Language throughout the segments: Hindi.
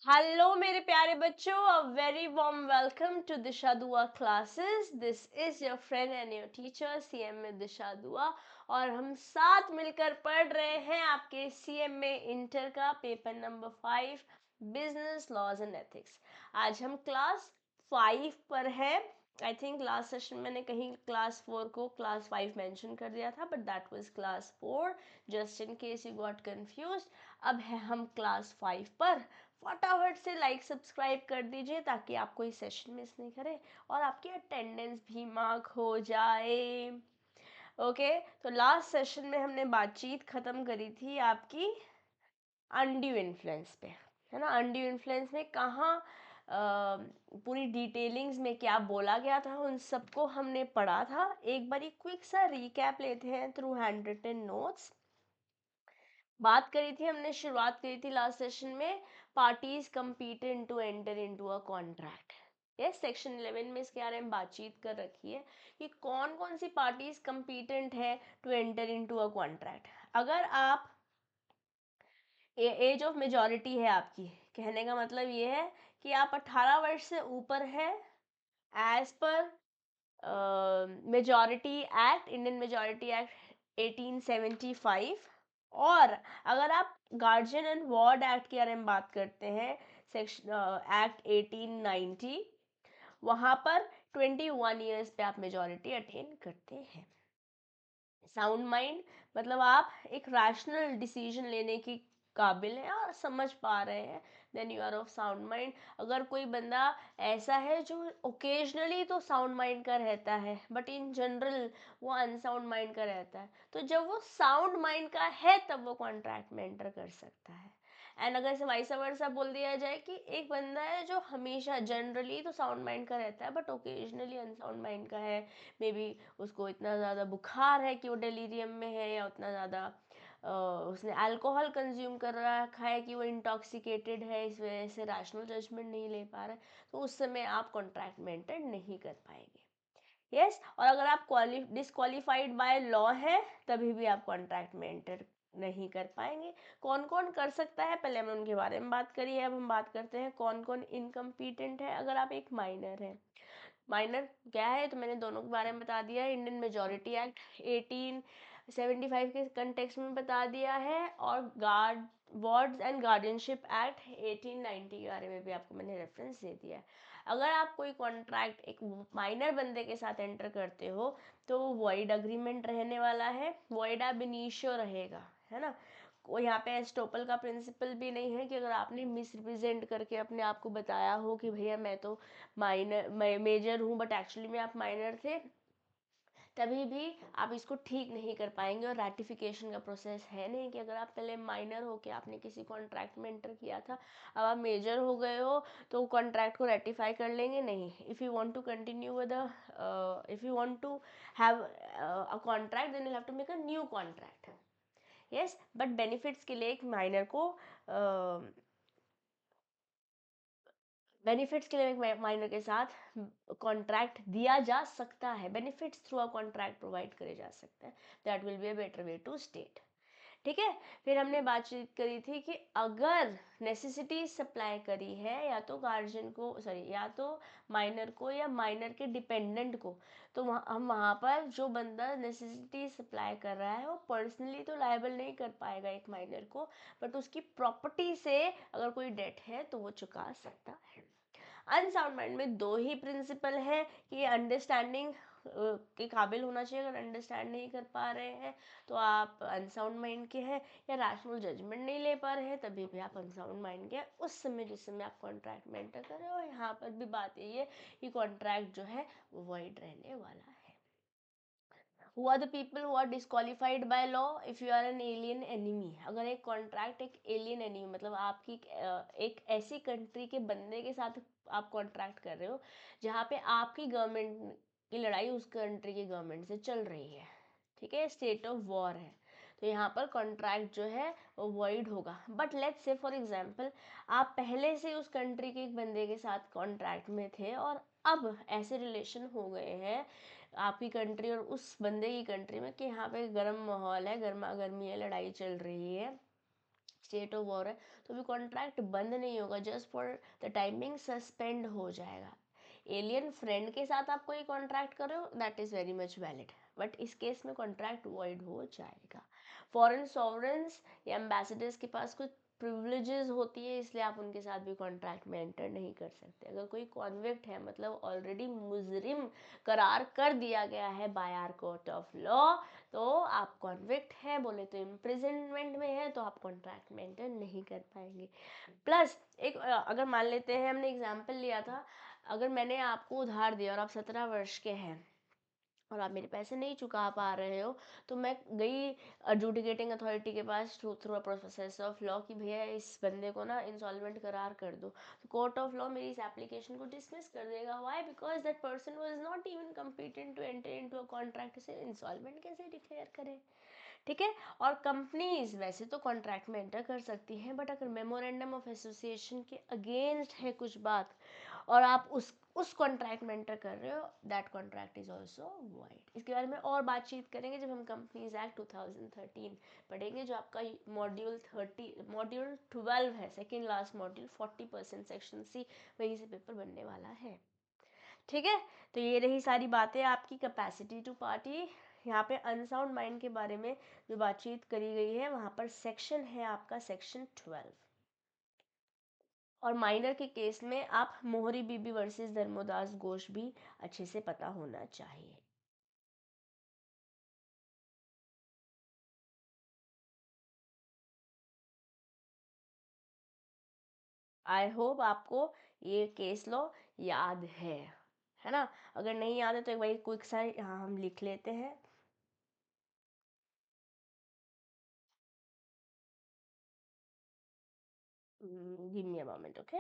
हेलो मेरे प्यारे बच्चों, a very warm welcome to Disha Dua classes. This is your friend and your teacher C M में दिशा दुआ। और हम साथ मिलकर पढ़ रहे हैं आपके सीएम में इंटर का paper number 5, business laws and ethics. आज हम क्लास 5 पर है। आई थिंक लास्ट सेशन मैंने कहीं क्लास 4 को क्लास 5 मेंशन कर दिया था, but that was class 4, just in case you got confused. अब है हम क्लास 5 पर। फटाफट से लाइक सब्सक्राइब कर दीजिए ताकि आप कोई सेशन मिस नहीं करें और आपकी अटेंडेंस भी मार्क हो जाए। ओके, तो लास्ट सेशन में हमने बातचीत खत्म करी थी आपकी अनड्यू इन्फ्लुएंस पे, है ना। अनड्यू इन्फ्लुएंस में कहाँ पूरी डिटेलिंग्स में क्या बोला गया था उन सबको हमने पढ़ा था। एक बार क्विक सा रिकैप लेते हैं थ्रू हैंड रिटन नोट्स। बात करी थी हमने, शुरुआत करी थी लास्ट सेशन में, parties competent to enter into a contract. Yes, section 11 में इसके बारे में बातचीत कर रखी है कि कौन कौन सी पार्टीज कंपीटेंट है to enter into a contract. अगर आप एज ऑफ मेजॉरिटी है आपकी, कहने का मतलब ये है कि आप 18 वर्ष से ऊपर है एज पर majority act, Indian majority act 1875। और अगर आप गार्जियन एंड वार्ड एक्ट के बारे में बात करते हैं, सेक्शन एक्ट 1890, वहां पर 21 ईयर्स पे आप मेजॉरिटी अटेन करते हैं। साउंड माइंड मतलब आप एक रैशनल डिसीजन लेने की काबिल हैं और समझ पा रहे हैं, then you are of sound mind. अगर कोई बंदा ऐसा है जो ओकेजनली तो साउंड माइंड का रहता है बट इन जनरल वो अनसाउंड माइंड का रहता है, तो जब वो साउंड माइंड का है तब वो कॉन्ट्रैक्ट में एंटर कर सकता है। एंड अगर से वाइस वर्सा बोल दिया जाए कि एक बंदा है जो हमेशा जनरली तो साउंड माइंड का रहता है बट ओकेजनली अनसाउंड माइंड का है, मे बी उसको इतना ज़्यादा बुखार है कि वो डेलीरियम में है, या उतना ज़्यादा उसने अल्कोहल कंज्यूम कर रखा है कि वो इंटॉक्सिकेटेड है, इस वजह से रैशनल जजमेंट नहीं ले पा रहा है, तो उस समय आप कॉन्ट्रैक्ट में एंटर नहीं कर पाएंगे। यस, और अगर आप डिस्क्वालीफाइड बाय लॉ है तभी भी आप कॉन्ट्रैक्ट में एंटर नहीं कर पाएंगे। कौन कौन कर सकता है पहले हमने उनके बारे में बात करी है, अब हम बात करते हैं कौन कौन इनकम्पीटेंट है। अगर आप एक माइनर है, माइनर क्या है तो मैंने दोनों के बारे में बता दिया है, इंडियन मेजॉरिटी एक्ट 1875 के कंटेक्स्ट में बता दिया है, और guard wards and guardianship act 1890 के बारे में भी आपको मैंने रेफरेंस दे दिया है। अगर आप कोई कॉन्ट्रैक्ट एक माइनर बंदे के साथ एंटर करते हो तो वो वॉइड अग्रीमेंट रहने वाला है, वॉइड ab initio रहेगा, है ना। कोई यहाँ पे एस्टोपल का प्रिंसिपल भी नहीं है कि अगर आपने मिस रिप्रेजेंट करके अपने आप को बताया हो कि भैया मैं तो माइनर मेजर हूँ बट एक्चुअली में आप माइनर थे, तभी भी आप इसको ठीक नहीं कर पाएंगे। और रैटिफिकेशन का प्रोसेस है नहीं कि अगर आप पहले माइनर हो के आपने किसी कॉन्ट्रैक्ट में एंटर किया था, अब आप मेजर हो गए हो तो कॉन्ट्रैक्ट को रेटिफाई कर लेंगे नहीं। If you want to continue with if you want to have a contract then you have to make a new contract. Yes, but benefits के लिए एक माइनर को बेनिफिट्स के लिए एक माइनर के साथ कॉन्ट्रैक्ट दिया जा सकता है, benefits through a contract provide करे जा सकते हैं, that will be a better way to state. ठीक है, फिर हमने बातचीत करी थी कि अगर नेसेसिटी सप्लाई करी है या तो गार्जियन को, सॉरी, या तो माइनर को या माइनर के डिपेंडेंट को, तो हम वहाँ पर जो बंदा नेसेसिटी सप्लाई कर रहा है वो पर्सनली तो लायबल नहीं कर पाएगा एक माइनर को, बट उसकी प्रॉपर्टी से अगर कोई डेट है तो वो चुका सकता है। अनसाउंड माइंड में दो ही प्रिंसिपल है कि अंडरस्टैंडिंग के काबिल होना चाहिए। अगर अंडरस्टैंड नहीं कर पा रहे हैं तो आप अनसाउंड माइंड के हैं, या रैशनल जजमेंट नहीं ले पा रहे हैं तभी भी आप अनसाउंड माइंड के हैं उस समय जिस समय आप कॉन्ट्रैक्ट में एंटर कर रहे हो। यहाँ पर भी बात यही है कि कॉन्ट्रैक्ट जो है वो वॉइड रहने वाला है। Who are the people who are disqualified by law if you are an alien enemy? अगर एक कॉन्ट्रैक्ट एक एलियन एनिमी मतलब आपकी एक ऐसी कंट्री के बंदे के साथ आप कॉन्ट्रैक्ट कर रहे हो जहाँ पे आपकी गवर्नमेंट की लड़ाई उस कंट्री की गवर्नमेंट से चल रही है, ठीक है, स्टेट ऑफ वॉर है, तो यहाँ पर कॉन्ट्रैक्ट जो है वो वॉइड होगा। But let's say for example आप पहले से उस कंट्री के एक बंदे के साथ कॉन्ट्रैक्ट में थे और अब ऐसे रिलेशन हो गए हैं आपकी कंट्री और उस बंदे की कंट्री में कि यहाँ पे गर्म माहौल है, गर्मा गर्मी है, लड़ाई चल रही है, स्टेट ऑफ वॉर है तो भी कॉन्ट्रैक्ट बंद नहीं होगा, just for the timing suspend हो जाएगा। एलियन फ्रेंड के साथ आप कोई कॉन्ट्रैक्ट कर रहे हो, that is very much valid, but इस केस में कॉन्ट्रैक्ट वॉइड हो जाएगा। फॉरेन सॉवरेंस या एम्बेसडर्स के पास कुछ प्रिविलेजेस होती है, इसलिए आप उनके साथ भी कॉन्ट्रैक्ट में एंटर नहीं कर सकते। अगर कोई कॉन्विक्ट है, मतलब ऑलरेडी मुजरिम करार कर दिया गया है by our court of law, तो आप कॉन्विक्ट है बोले तो इम्प्रिजनमेंट में है, तो आप कॉन्ट्रैक्ट में एंटर नहीं कर पाएंगे। प्लस एक अगर मान लेते हैं, हमने एग्जाम्पल लिया था, अगर मैंने आपको उधार दिया और आप 17 वर्ष के हैं और आप मेरे पैसे नहीं चुका पा रहे हो, तो मैं गई एडजुडिकेटिंग अथॉरिटी के pass through a process of law कि भैया इस बंदे को ना इंसॉल्वेंट करार कर दो, तो कोर्ट ऑफ लॉ मेरी इस एप्लीकेशन को डिसमिस कर देगा। Why? Because that person was not even competent to enter into a contract, से इंसॉल्वेंट कैसे डिक्लेयर करे। ठीक है। और कंपनीज वैसे तो कॉन्ट्रैक्ट में एंटर कर सकती हैं, बट अगर मेमोरेंडम ऑफ एसोसिएशन के अगेंस्ट है कुछ बात और आप उस कॉन्ट्रैक्ट में एंटर कर रहे हो, that contract is also wide. इसके बारे में और बातचीत करेंगे जब हम कंपनीज एक्ट 2013 पढ़ेंगे, जो आपका मॉड्यूल 12 है, second last module, 40% section C, वहीं से पेपर बनने वाला है। ठीक है। तो ये रही सारी बातें आपकी कैपेसिटी टू पार्टी। यहाँ पे अनसाउंड माइंड के बारे में जो बातचीत करी गई है, वहाँ पर सेक्शन है आपका सेक्शन 12। और माइनर के केस में आप मोहरी बीबी वर्सेस धर्मोदास घोष भी अच्छे से पता होना चाहिए। आई होप आपको ये केस लॉ याद है ना? अगर नहीं याद है तो एक बार क्विक सा यहाँ हम लिख लेते हैं। Give me a moment, okay.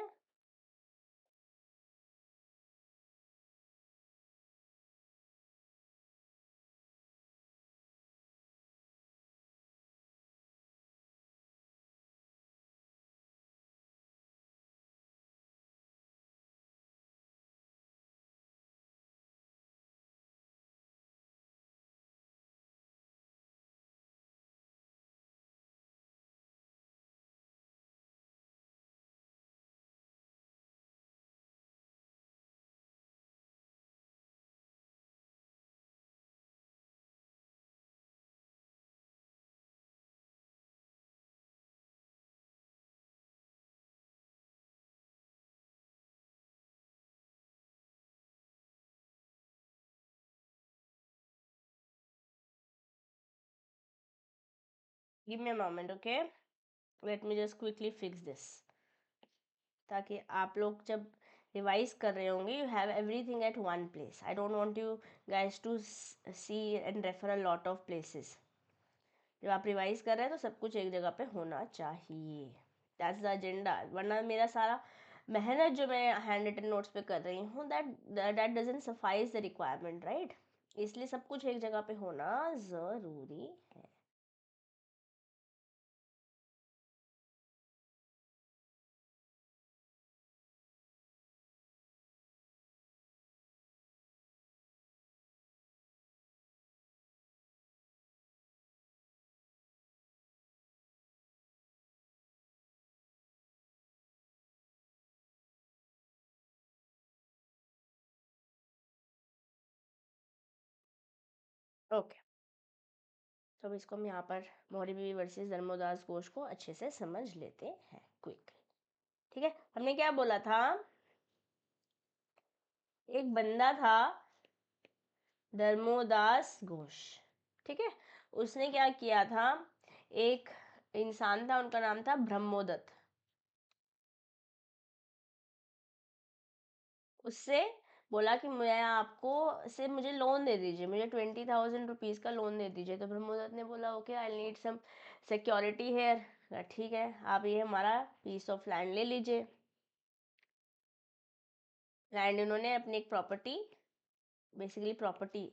Give me a moment, okay. Let me just quickly fix this, ताकि आप लोग जब रिवाइज कर रहे होंगे, you have everything at one place. I don't want you guys to see and refer a lot of places. जब आप रिवाइज कर रहे हैं तो सब कुछ एक जगह पे होना चाहिए, दैट्स द एजेंडा। वरना मेरा सारा मेहनत जो मैं हैंड रिटन नोट्स पे कर रही हूँ, that doesn't suffice the requirement, right? इसलिए सब कुछ एक जगह पे होना ज़रूरी है। ओके, तो अब इसको हम यहाँ पर मोहरी बीवी वर्सेस धर्मोदास घोष को अच्छे से समझ लेते हैं क्विक। ठीक है, हमने क्या बोला था? एक बंदा था धर्मोदास घोष, ठीक है। उसने क्या किया था, एक इंसान था, उनका नाम था ब्रह्मोदत्त। उससे बोला कि मैं आपको से मुझे लोन दे दीजिए, मुझे 20,000 रुपीज़ का लोन दे दीजिए। तो ब्रह्मोदत्त ने बोला okay, I need some security here. ठीक है, आप ये हमारा पीस ऑफ लैंड ले लीजिए। लैंड उन्होंने अपनी एक प्रॉपर्टी, बेसिकली प्रॉपर्टी,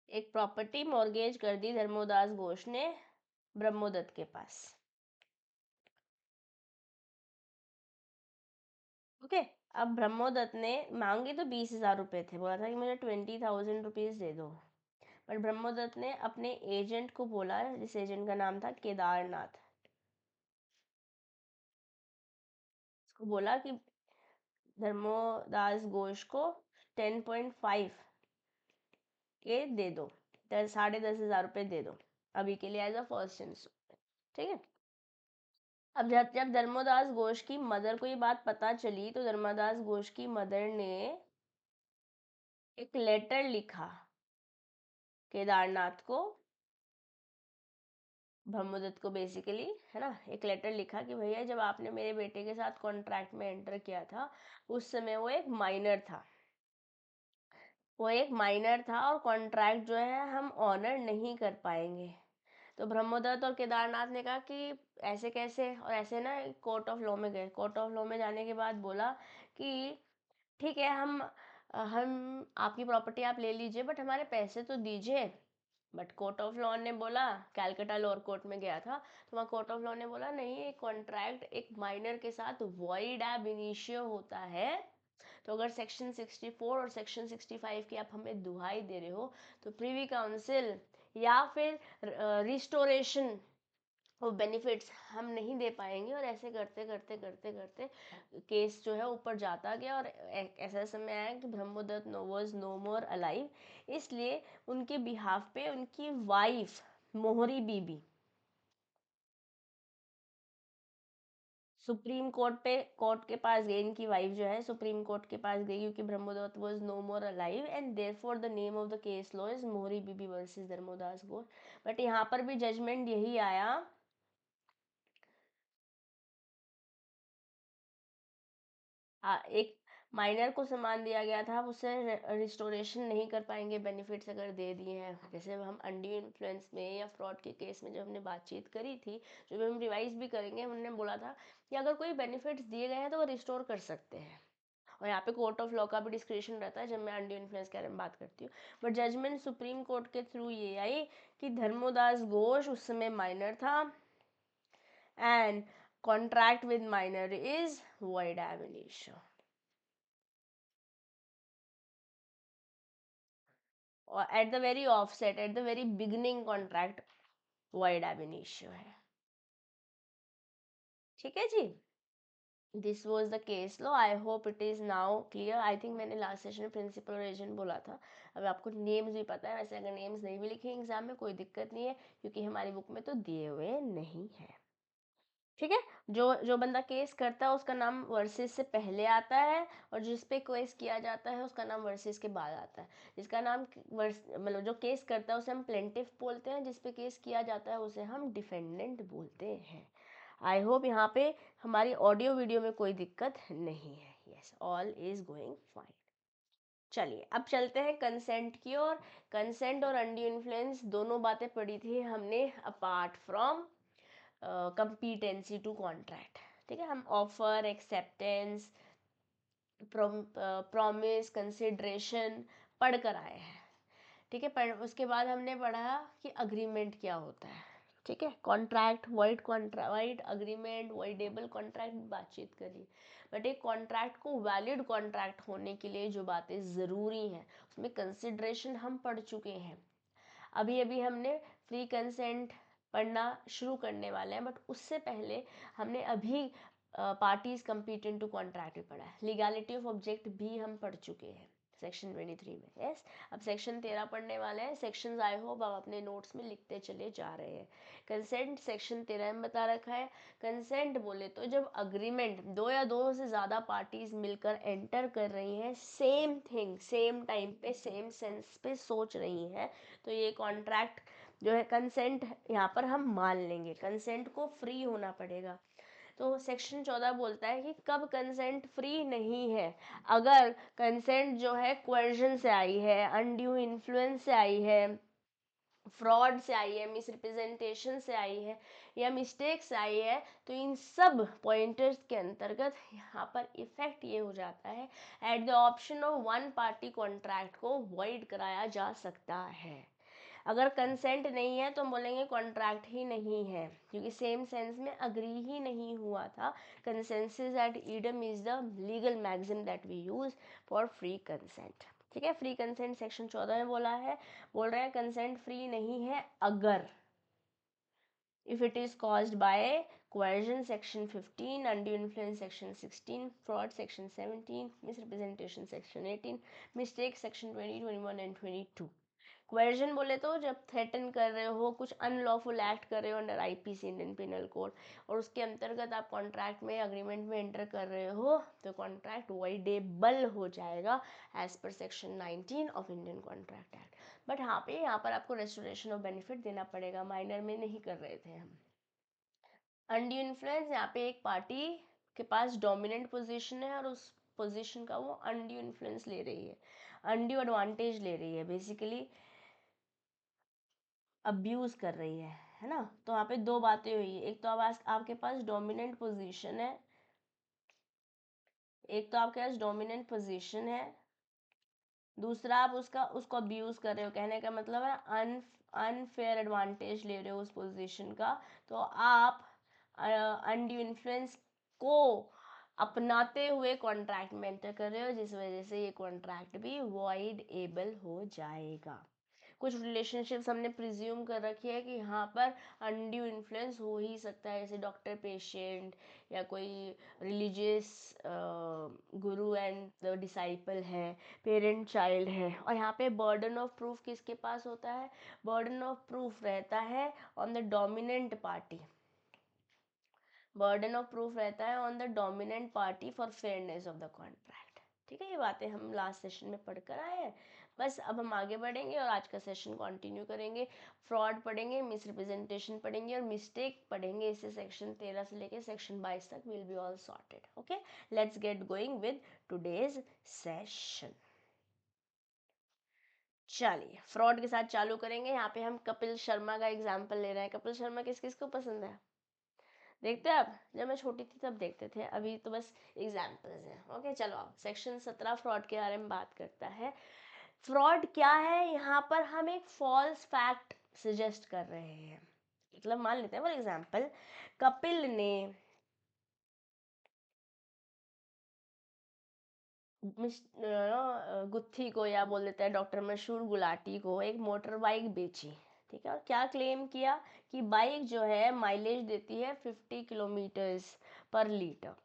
एक प्रॉपर्टी मॉर्गेज कर दी धर्मोदास घोष ने ब्रह्मोदत्त के पास। ओके। अब ब्रह्मोदत्त ने मांगे तो 20,000 रुपए थे, बोला था कि मुझे 20,000 रुपीज दे दो। बट ब्रह्मदत्त ने अपने एजेंट को बोला, जिस एजेंट का नाम था केदारनाथ, उसको बोला कि धर्मोदास घोष को 10.5 के दे दो, 10,500 रुपये दे दो अभी के लिए एज अ फर्स्ट इंस्टॉलमेंट। ठीक है। अब जब जब धर्मोदास घोष की मदर को ये बात पता चली तो धर्मोदास घोष की मदर ने एक लेटर लिखा केदारनाथ को, ब्रह्मदत्त को बेसिकली, है ना, एक लेटर लिखा कि भैया जब आपने मेरे बेटे के साथ कॉन्ट्रैक्ट में एंटर किया था उस समय वो एक माइनर था, और कॉन्ट्रैक्ट जो है हम ऑनर नहीं कर पाएंगे। तो ब्रह्मदत्त और केदारनाथ ने कहा कि ऐसे कैसे, और ऐसे ना कोर्ट ऑफ लॉ में गए। कोर्ट ऑफ लॉ में जाने के बाद बोला कि ठीक है, हम आपकी प्रॉपर्टी आप ले लीजिए बट हमारे पैसे तो दीजिए। बट कोर्ट ऑफ लॉ ने बोला, कैलकाटा लोअर कोर्ट में गया था तो वहाँ कोर्ट ऑफ लॉ ने बोला नहीं, एक कॉन्ट्रैक्ट एक माइनर के साथ वॉइड एब इनिशियो होता है। तो अगर सेक्शन 64 और सेक्शन 65 की आप हमें दुहाई दे रहे हो तो प्रीवी काउंसिल या फिर रिस्टोरेशन वो बेनिफिट्स हम नहीं दे पाएंगे। और ऐसे करते करते करते करते केस जो है ऊपर जाता गया और ऐसा समय आया कि Brahmadutt was no more alive, इसलिए उनके बिहाफ पे उनकी वाइफ मोहरी बीबी सुप्रीम कोर्ट के पास गई। इनकी वाइफ जो है सुप्रीम कोर्ट के पास गई क्योंकि Brahmadutt was no more alive and therefore the name of the case law is Mohori Bibee versus Dharmodas Ghose. But यहाँ पर भी जजमेंट यही आया, एक माइनर को सामान दिया गया था, उसे रिस्टोरेशन नहीं कर पाएंगे बेनिफिट्स अगर दे दिए हैं। जैसे हम अनड्यू इन्फ्लुएंस में या फ्रॉड के केस में जब हमने बातचीत करी थी, जो भी हम रिवाइज भी करेंगे, हमने बोला था कि अगर कोई बेनिफिट्स दिए गए हैं तो वो रिस्टोर कर सकते हैं। और यहाँ पे कोर्ट ऑफ लॉ का भी डिस्क्रिप्शन रहता है जब मैं अनड्यू इन्फ्लुएंस के बारे में बात करती हूँ। बट जजमेंट सुप्रीम कोर्ट के थ्रू ये आई कि धर्मोदास घोष उस समय माइनर था and contract with minor is void ab initio। और at the very outset, at the very beginning contract void ab initio है। ठीक है जी, this was the case law. I hope it is now clear. I think मैंने लास्ट सेशन में प्रिंसिपल और एजेंट बोला था। अब आपको नेम्स भी पता है, वैसे अगर नेम्स नहीं भी लिखे एग्जाम में कोई दिक्कत नहीं है क्योंकि हमारी बुक में तो दिए हुए नहीं है। ठीक है, जो जो बंदा केस करता है उसका नाम वर्सेस से पहले आता है और जिस पे केस किया जाता है उसका नाम वर्सेस के बाद आता है। जिसका नाम मतलब जो केस करता है उसे हम प्लेंटिफ बोलते हैं, जिस पे केस किया जाता है उसे हम डिफेंडेंट बोलते हैं। आई होप यहाँ पे हमारी ऑडियो वीडियो में कोई दिक्कत नहीं है। Yes, all is going fine. चलिए अब चलते हैं कंसेंट की ओर। कंसेंट और अनड्यू इन्फ्लुएंस दोनों बातें पढ़ी थी हमने apart from competency to contract. ठीक है, हम ऑफर, एक्सेप्टेंस, प्रॉमिस, कंसिडरेशन पढ़ कर आए हैं। ठीक है, उसके बाद हमने पढ़ा कि अग्रीमेंट क्या होता है। ठीक है, contract, wide agreement, voidable contract बातचीत करी। बट एक कॉन्ट्रैक्ट को वैलिड कॉन्ट्रैक्ट होने के लिए जो बातें ज़रूरी हैं उसमें कंसिडरेशन हम पढ़ चुके हैं। अभी अभी हमने फ्री कंसेंट पढ़ना शुरू करने वाले हैं, बट उससे पहले हमने अभी पार्टीज कंपीटेंट टू कॉन्ट्रैक्ट भी पढ़ा है। लीगैलिटी ऑफ ऑब्जेक्ट भी हम पढ़ चुके हैं सेक्शन 23 में। यस, अब सेक्शन 13 पढ़ने वाले हैं। सेक्शन आई होप आप अपने नोट्स में लिखते चले जा रहे हैं। कंसेंट सेक्शन 13 में बता रखा है। कंसेंट बोले तो जब अग्रीमेंट दो या दो से ज़्यादा पार्टीज मिलकर एंटर कर रही हैं, सेम थिंग सेम टाइम पे सेम सेंस पे सोच रही हैं, तो ये कॉन्ट्रैक्ट जो है कंसेंट यहाँ पर हम मान लेंगे। कंसेंट को फ्री होना पड़ेगा। तो सेक्शन 14 बोलता है कि कब कंसेंट फ्री नहीं है। अगर कंसेंट जो है क्वर्जन से आई है, अनड्यू इन्फ्लुएंस से आई है, फ्रॉड से आई है, मिसरिप्रेजेंटेशन से आई है या मिस्टेक से आई है, तो इन सब पॉइंटर्स के अंतर्गत यहाँ पर इफेक्ट ये हो जाता है, eight the option of one party contract को वॉइड कराया जा सकता है। अगर कंसेंट नहीं है तो हम बोलेंगे कॉन्ट्रैक्ट ही नहीं है, क्योंकि सेम सेंस में अग्री ही नहीं हुआ था। Consensus ad idem is the legal maxim that we use for free consent. ठीक है। फ्री कंसेंट सेक्शन 14 में बोल रहे हैं कंसेंट फ्री नहीं है अगर if it is caused by coercion section 15, undue influence section 16, fraud section 17, misrepresentation section 18, mistake section 20, 21 and 22. Question बोले तो जब थ्रेटन कर रहे हो, कुछ अनलॉफुल एक्ट कर रहे हो under IPC Indian penal code और उसके अंतर्गत आप कॉन्ट्रैक्ट में एग्रीमेंट में एंटर कर रहे हो तो कॉन्ट्रैक्ट वॉइडेबल हो जाएगा एज पर section 19 of Indian contract act. But यहाँ पर आपको रेस्टोरेशन ऑफ बेनिफिट देना पड़ेगा, माइनर में नहीं कर रहे थे हम। अनड्यू इन्फ्लुएंस, यहाँ पे एक पार्टी के पास डोमिनेंट पोजीशन है और उस पोजीशन का वो अनड्यू इन्फ्लुएंस ले रही है, अनड्यू एडवांटेज ले रही है, बेसिकली अब्यूज कर रही है ना। तो वहाँ पे दो बातें हुई है, एक तो आपके पास डोमिनेंट पोजीशन है, एक तो आपके पास डोमिनेंट पोजीशन है, दूसरा आप उसको अब्यूज कर रहे हो। कहने का मतलब है अनफेयर एडवांटेज ले रहे हो उस पोजीशन का, तो आप अनड्यू इन्फ्लुएंस को अपनाते हुए कॉन्ट्रैक्ट में एंटर कर रहे हो, जिस वजह से ये कॉन्ट्रैक्ट भी वॉइड एबल हो जाएगा। कुछ रिलेशनशिप्स हमने प्रिज्यूम कर रखी है कि यहाँ पर अनड्यू इन्फ्लुएंस हो ही सकता है, जैसे डॉक्टर पेशेंट या कोई religious Guru and the disciple है, पेरेंट चाइल्ड है। और यहाँ पे बर्डन ऑफ प्रूफ किसके पास होता है? बर्डन ऑफ प्रूफ रहता है on the dominant party, burden of proof रहता है on the dominant party for fairness of the contract. ठीक है, ये बातें हम लास्ट सेशन में पढ़कर आए हैं। बस अब हम आगे बढ़ेंगे और आज का सेशन कंटिन्यू करेंगे। फ्रॉड पढ़ेंगे, मिसरिप्रेजेंटेशन पढ़ेंगे और मिस्टेक पढ़ेंगे। इससे सेक्शन 13 से लेके सेक्शन 22 तक will be all sorted. Okay, let's get going with today's session. चलिए फ्रॉड के साथ चालू करेंगे। यहाँ पे हम कपिल शर्मा का एग्जाम्पल ले रहे हैं। कपिल शर्मा किस किस को पसंद है? देखते हैं आप, जब मैं छोटी थी तब देखते थे, अभी तो बस एग्जाम्पल्स हैं। ओके चलो, आप सेक्शन 17 फ्रॉड के बारे में बात करता है। फ्रॉड क्या है? यहाँ पर हम एक फॉल्स फैक्ट सजेस्ट कर रहे हैं। मतलब मान लेते हैं फॉर एग्जाम्पल कपिल ने गुत्थी को, या बोल देते हैं डॉक्टर मशहूर गुलाटी को, एक मोटर बाइक बेची। ठीक है, और क्या क्लेम किया कि बाइक जो है माइलेज देती है 50 किलोमीटर्स पर लीटर।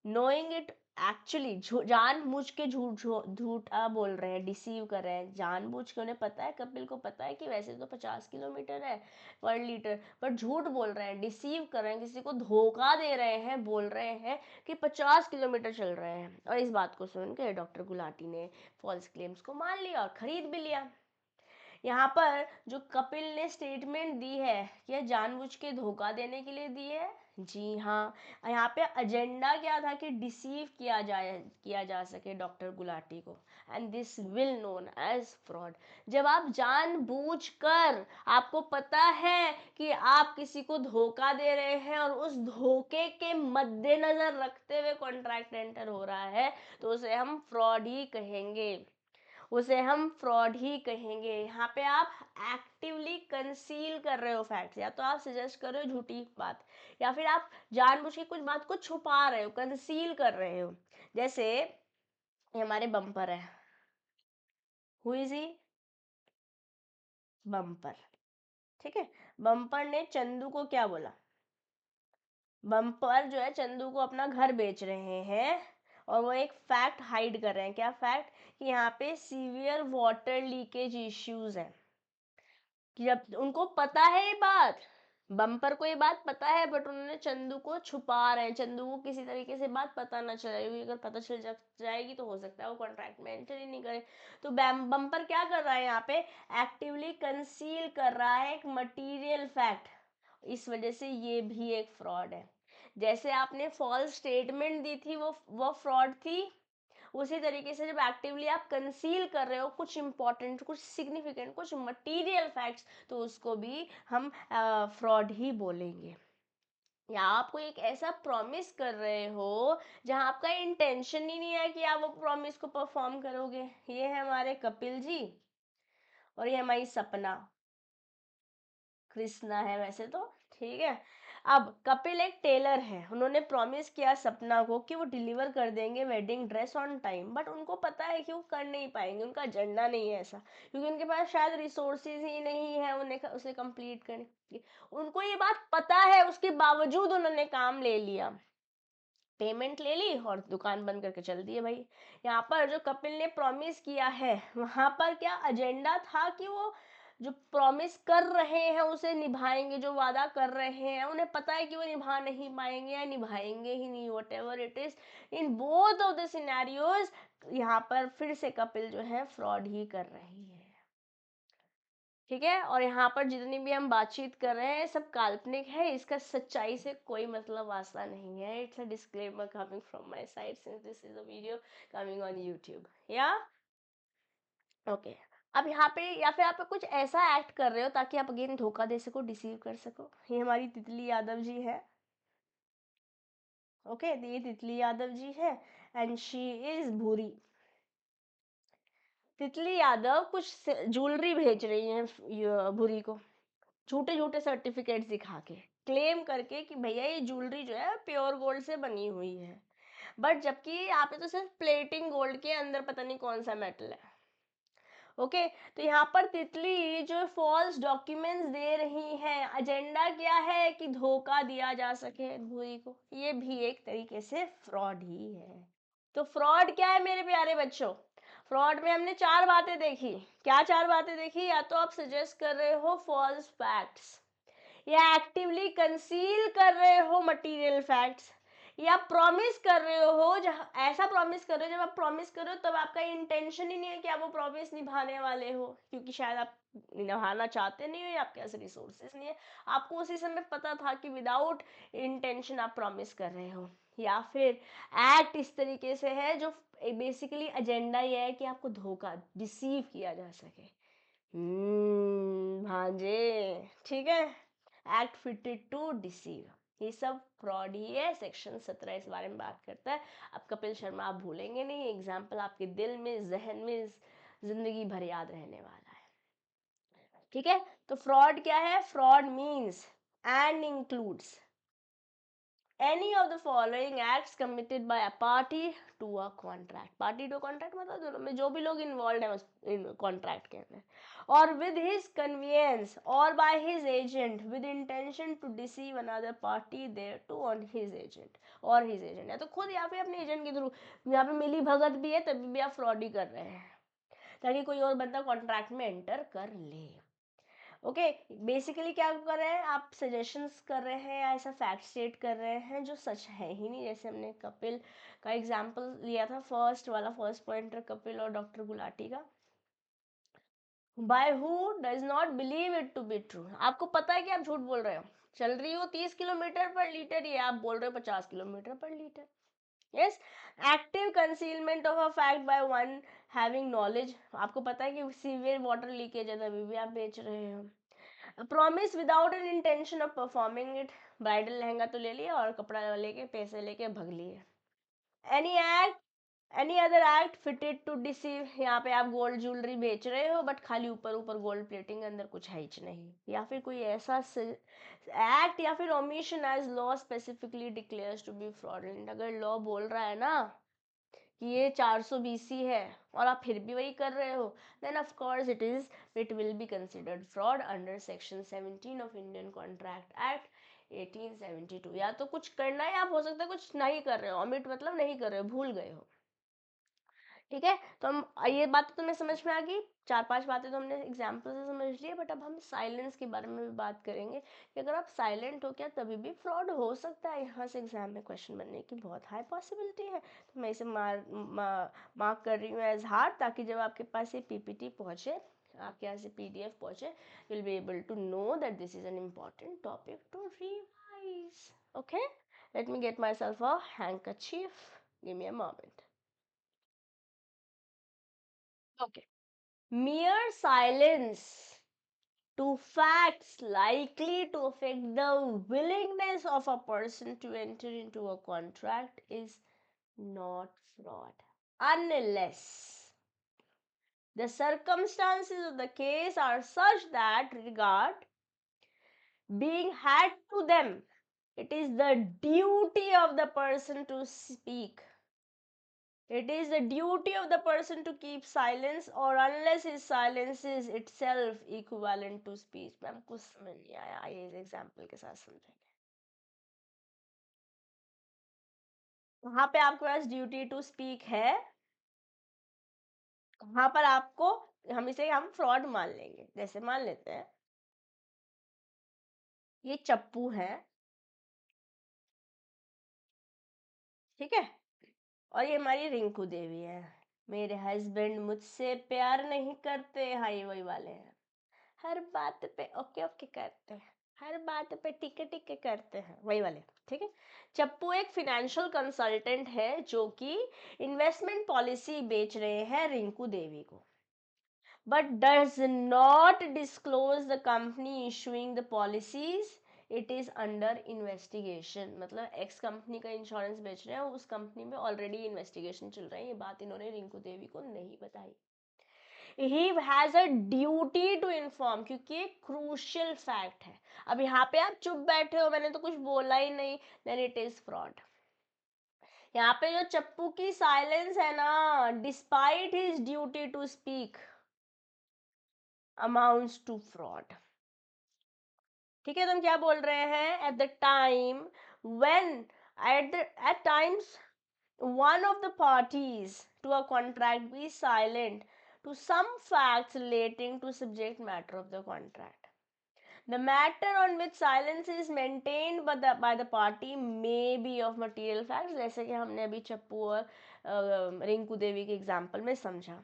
नोइंग इट, एक्चुअली जानबूझ के झूठा बोल रहे हैं, डिसीव कर रहे हैं जानबूझ के। उन्हें पता है, कपिल को पता है कि वैसे तो 50 किलोमीटर है पर लीटर, पर झूठ बोल रहे हैं, डिसीव कर रहे हैं, किसी को धोखा दे रहे हैं, बोल रहे हैं कि 50 किलोमीटर चल रहे हैं। और इस बात को सुन के डॉक्टर गुलाटी ने फॉल्स क्लेम्स को मान लिया और खरीद भी लिया। यहाँ पर जो कपिल ने स्टेटमेंट दी है, यह जानबूझ के धोखा देने के लिए दी है। जी हाँ, यहाँ पे एजेंडा क्या था कि डिसीव किया जा सके डॉक्टर गुलाटी को, and this will known as fraud. जब आप जानबूझकर, आपको पता है कि आप किसी को धोखा दे रहे हैं और उस धोखे के मद्देनजर रखते हुए कॉन्ट्रैक्ट एंटर हो रहा है, तो उसे हम फ्रॉड ही कहेंगे, उसे हम फ्रॉड ही कहेंगे। यहाँ पे आप एक्टिवली कंसील कर रहे हो फैक्ट्स, या तो आप सजेस्ट कर रहे हो झूठी बात, या फिर आप जानबूझ के कुछ बात को छुपा रहे हो, कंसील कर रहे हो। जैसे ये हमारे बम्पर है, हु इज ही? बम्पर। ठीक है, बम्पर ने चंदू को क्या बोला? बम्पर जो है चंदू को अपना घर बेच रहे हैं और वो एक फैक्ट हाइड कर रहे हैं। क्या फैक्ट? कि यहाँ पे सीवियर वाटर लीकेज इश्यूज है। कि जब उनको पता है ये बात, बम्पर को ये बात पता है, बट उन्होंने चंदू को छुपा रहे हैं, चंदू को किसी तरीके से बात पता ना चले। अगर पता चल जाएगी तो हो सकता है वो कॉन्ट्रैक्ट में एंटर ही नहीं करे। तो बम्पर क्या कर रहा है यहाँ पे? एक्टिवली कंसील कर रहा है एक मटीरियल फैक्ट। इस वजह से ये भी एक फ्रॉड है। जैसे आपने फॉल्स स्टेटमेंट दी थी, वो फ्रॉड थी, उसी तरीके से जब एक्टिवली आप कंसील कर रहे हो कुछ इंपॉर्टेंट, कुछ सिग्निफिकेंट, कुछ मटेरियल फैक्ट्स, तो उसको भी हम फ्रॉड ही बोलेंगे। या आपको एक ऐसा प्रॉमिस कर रहे हो जहां आपका इंटेंशन ही नहीं है कि आप वो प्रॉमिस को परफॉर्म करोगे। ये है हमारे कपिल जी और ये हमारी सपना, कृष्णा है वैसे तो। ठीक है, अब कपिल एक टेलर है, उन्होंने प्रॉमिस किया सपना को कि वो डिलीवर कर देंगे wedding dress on time, but उनको पता है कि वो कर नहीं पाएंगे, उनका एजेंडा नहीं है ऐसा, क्योंकि उनके पास शायद रिसोर्सेज ही नहीं है उन्हें उसे कंप्लीट करने की। उनको ये बात पता है, उसके बावजूद उन्होंने काम ले लिया, पेमेंट ले ली और दुकान बंद करके चल दिए भाई। यहाँ पर जो कपिल ने प्रॉमिस किया है, वहां पर क्या एजेंडा था कि वो जो प्रॉमिस कर रहे हैं उसे निभाएंगे, जो वादा कर रहे हैं उन्हें पता है कि वो निभा नहीं पाएंगे या निभाएंगे ही नहीं, what ever it is, in both of the scenarios यहाँ पर फिर से कपिल जो है फ्रॉड ही कर रही है। ठीक है, और यहाँ पर जितनी भी हम बातचीत कर रहे हैं सब काल्पनिक है, इसका सच्चाई से कोई मतलब वास्ता नहीं है। It's a disclaimer coming from my side since this is a video coming on YouTube. या ओके, अब यहाँ पे या फिर आप कुछ ऐसा एक्ट कर रहे हो ताकि आप अगेन धोखा दे सको, डिसीव कर सको। ये हमारी तितली यादव जी है। ओके, ये तितली यादव जी है एंड शी इज भूरी। तितली यादव कुछ ज्वेलरी भेज रही है भूरी को, झूठे झूठे सर्टिफिकेट दिखा के, क्लेम करके कि भैया ये ज्वेलरी जो है प्योर गोल्ड से बनी हुई है, बट जबकि यहाँ पे तो सिर्फ प्लेटिंग गोल्ड के अंदर पता नहीं कौन सा मेटल है। ओके, तो यहाँ पर तितली जो फॉल्स डॉक्यूमेंट्स दे रही है, एजेंडा क्या है कि धोखा दिया जा सके भूरी को, ये भी एक तरीके से फ्रॉड ही है। तो फ्रॉड क्या है मेरे प्यारे बच्चों? फ्रॉड में हमने चार बातें देखी। क्या चार बातें देखी? या तो आप सजेस्ट कर रहे हो फॉल्स फैक्ट्स, या एक्टिवली कंसील कर रहे हो मटेरियल फैक्ट्स, या प्रॉमिस कर रहे हो, जहाँ ऐसा प्रॉमिस कर रहे हो, जब आप प्रॉमिस कर रहे हो तब आपका इंटेंशन ही नहीं है कि आप वो प्रॉमिस निभाने वाले हो, क्योंकि शायद आप निभाना चाहते नहीं हो या आपके पास रिसोर्सेस नहीं है, आपको उसी समय पता था कि विदाउट इंटेंशन आप प्रॉमिस कर रहे हो। या फिर एक्ट इस तरीके से है जो बेसिकली एजेंडा ये है कि आपको धोखा, डिसीव किया जा सके। भांजे, ठीक है, एक्ट फिटेड टू डिसीव, ये सब फ्रॉड ही है। सेक्शन 17 इस बारे में बात करता है। अब कपिल शर्मा आप भूलेंगे नहीं, एग्जाम्पल आपके दिल में, जहन में जिंदगी भर याद रहने वाला है। ठीक है, तो फ्रॉड क्या है? Fraud means and includes any of the following acts committed by a party to a contract, party to contract मतलब दोनों में जो भी लोग इन्वॉल्व है उस कॉन्ट्रैक्ट के अंदर, और with his convenience or by his agent with intention to deceive another party thereto on his agent or his agent, या तो खुद या फिर अपने एजेंट के थ्रू, यहाँ पे मिली भगत भी है तभी भी आप फ्रॉड ही कर रहे हैं ताकि कोई और बंदा कॉन्ट्रैक्ट में एंटर कर ले। ओके, बेसिकली क्या कर रहे हैं आप? सजेशंस कर रहे हैं या ऐसा फैक्ट स्टेट कर रहे हैं जो सच है ही नहीं। जैसे हमने कपिल का एग्जांपल लिया था, फर्स्ट वाला, फर्स्ट पॉइंटर कपिल और डॉक्टर गुलाटी का, by who does not believe it to be true. आपको पता है कि आप झूठ बोल रहे हो, चल रही हो 30 किलोमीटर पर लीटर, ये आप बोल रहे हो 50 किलोमीटर पर litre. Yes, active concealment of a fact by one having knowledge, आपको पता है कि सीवियर वाटर लीकेज है तभी भी आप बेच रहे हो। Promise without an intention of performing it, bridal lehenga तो ले लिया और कपड़ा लेके पैसे लेके भग लिए। Any act, any other act fitted to deceive, यहाँ पे आप गोल्ड ज्वेलरी बेच रहे हो बट खाली ऊपर ऊपर गोल्ड प्लेटिंग अंदर कुछ है ही नहीं। या फिर कोई ऐसा एक्ट या फिर omission as law specifically declares to be fraudulent, अगर लॉ बोल रहा है ना कि ये 400 BC है और आप फिर भी वही कर रहे हो, then of course it will be considered fraud under section 17 of Indian contract act 1872। या तो कुछ करना है, आप हो सकता है कुछ नहीं कर रहे हो, ओमिट मतलब नहीं कर रहे हो, भूल गए हो। ठीक है, तो हम ये बात तो तुम्हें समझ में आ गई, चार पांच बातें तो हमने एग्जाम्पल से समझ ली, बट अब हम साइलेंस के बारे में भी बात करेंगे कि अगर आप साइलेंट हो क्या तभी भी फ्रॉड हो सकता है। यहाँ से एग्जाम में क्वेश्चन बनने की बहुत हाई पॉसिबिलिटी है, तो मैं इसे मार्क कर रही हूँ एज हार्ड, ताकि जब आपके पास ये PPT पहुँचे, आपके यहाँ से PDF पहुँचे, you will be able to know that this is an important topic to revise. Okay, let me get myself a handkerchief, give me a moment. Okay. Mere silence to facts likely to affect the willingness of a person to enter into a contract is not fraud unless the circumstances of the case are such that regard being had to them It is the duty of the person to speak. It is the duty of the person to keep silence, or unless his silence is itself equivalent to speech. Ma'am कुछ समझ नहीं आया, आइए इस एग्जाम्पल के साथ समझेंगे. वहां पे आपके पास ड्यूटी टू स्पीक है, वहां पर आपको, हम फ्रॉड मान लेंगे. जैसे मान लेते हैं ये चप्पू है, ठीक है, और ये हमारी रिंकू देवी है. मेरे हस्बैंड मुझसे प्यार नहीं करते, हाँ ये वही वाले हैं. हर बात पे ओके ओके करते हैं, हर बात पे टिके टिके करते हैं, वही वाले. ठीक है. चप्पू एक फाइनेंशियल कंसल्टेंट है जो कि इन्वेस्टमेंट पॉलिसी बेच रहे हैं रिंकू देवी को, but does not disclose the company issuing the policies. It is under investigation. मतलब एक्स कंपनी का इंश्योरेंस बेच रहे हैं, उस कंपनी में ऑलरेडी इन्वेस्टिगेशन चल रहा है. ये बात इन्होंने रिंकू देवी को नहीं बताई. He has a duty to inform, क्योंकि एक क्रूशियल फैक्ट है. अब यहाँ पे आप चुप बैठे हो, मैंने तो कुछ बोला ही नहीं, देन इट इज फ्रॉड. यहाँ पे जो चप्पू की साइलेंस है ना, despite his duty to speak, amounts to fraud. ठीक है. तो हम क्या बोल रहे हैं, at the time when, at times one of the parties to a contract be silent to some facts relating to subject matter of the contract. The matter on which silence is maintained by the party may be of material facts. जैसे कि हमने अभी चप्पू और रिंकू देवी के एग्जाम्पल में समझा.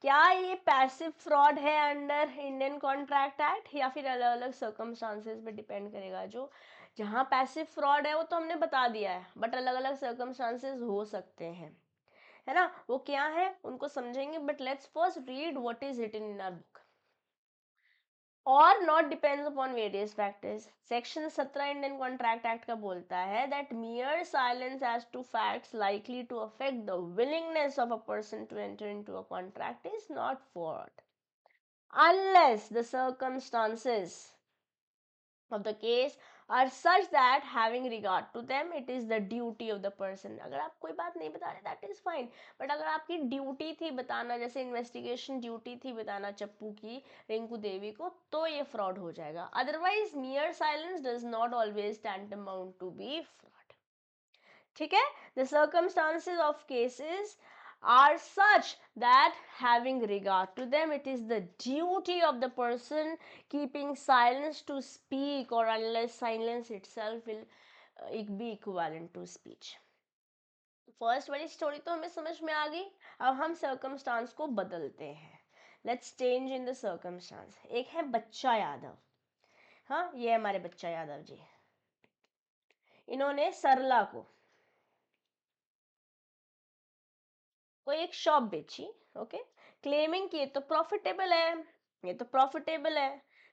क्या ये पैसिव फ्रॉड है अंडर इंडियन कॉन्ट्रैक्ट एक्ट, या फिर अलग अलग सर्कमस्टांसेस पे डिपेंड करेगा. जो जहाँ पैसिव फ्रॉड है वो तो हमने बता दिया है, बट अलग अलग सर्कमस्टांसेस हो सकते हैं, है ना. वो क्या है उनको समझेंगे, but let's first read what is written in our book. और not depends upon various factors. Section 17 Indian contract act का बोलता है that mere silence as to facts likely to affect the willingness of a person to enter into a contract is not fraud unless the circumstances of the case are such that having regard to them it is the duty of the person. अगर आप कोई बात नहीं बता रहे that is fine, but अगर आपकी ड्यूटी थी बताना, जैसे इन्वेस्टिगेशन ड्यूटी थी बताना चप्पू की रिंकू देवी को, तो ये फ्रॉड हो जाएगा. Otherwise mere silence does not always tantamount to be fraud. ठीक है. The circumstances of cases are such that having regard to them it is the duty of the person keeping silence to speak, or unless silence itself will be equivalent to speech. First वाली स्टोरी तो हमें समझ में आ गई. अब हम सर्कमस्टांस को बदलते हैं. Let's change in the circumstance. एक है बच्चा यादव. हाँ ये हमारे बच्चा यादव जी. इन्होंने सरला को कोई एक शॉप बेची. ओके. क्लेमिंग कि ये तो प्रॉफिटेबल है, ये तो प्रॉफिटेबल है.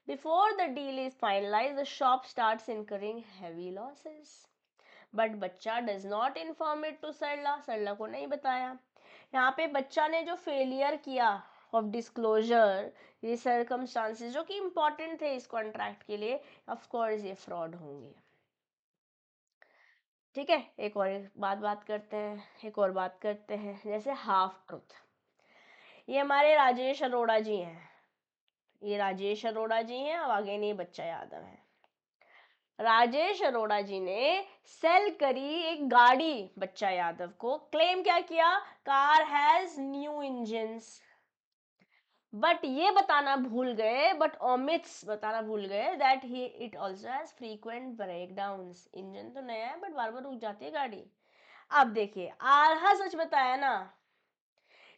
Before the deal is finalize the shop starts incurring heavy losses, but बच्चा does not inform it to Sarla. Sarla को नहीं बताया. यहाँ पे बच्चा ने जो फेलियर किया ऑफ डिस्क्लोजर, ये सर्कमस्टांसेस जो कि इंपॉर्टेंट थे इस कॉन्ट्रैक्ट के लिए, ऑफ कोर्स ये फ्रॉड होंगे. ठीक है. एक और बात करते हैं, एक और बात करते हैं, जैसे हाफ ट्रुथ. ये हमारे राजेश अरोड़ा जी हैं. ये राजेश अरोड़ा जी हैं. अब आगे नहीं बच्चा यादव है. राजेश अरोड़ा जी ने सेल करी एक गाड़ी बच्चा यादव को. क्लेम क्या किया, car has new engines, but ये बताना भूल गए, बट ओमिट्स बताना भूल गए that he it also has frequent breakdowns. Engine तो नया है बट बार बार रुक जाती है गाड़ी. अब देखिए आधा सच बताया ना,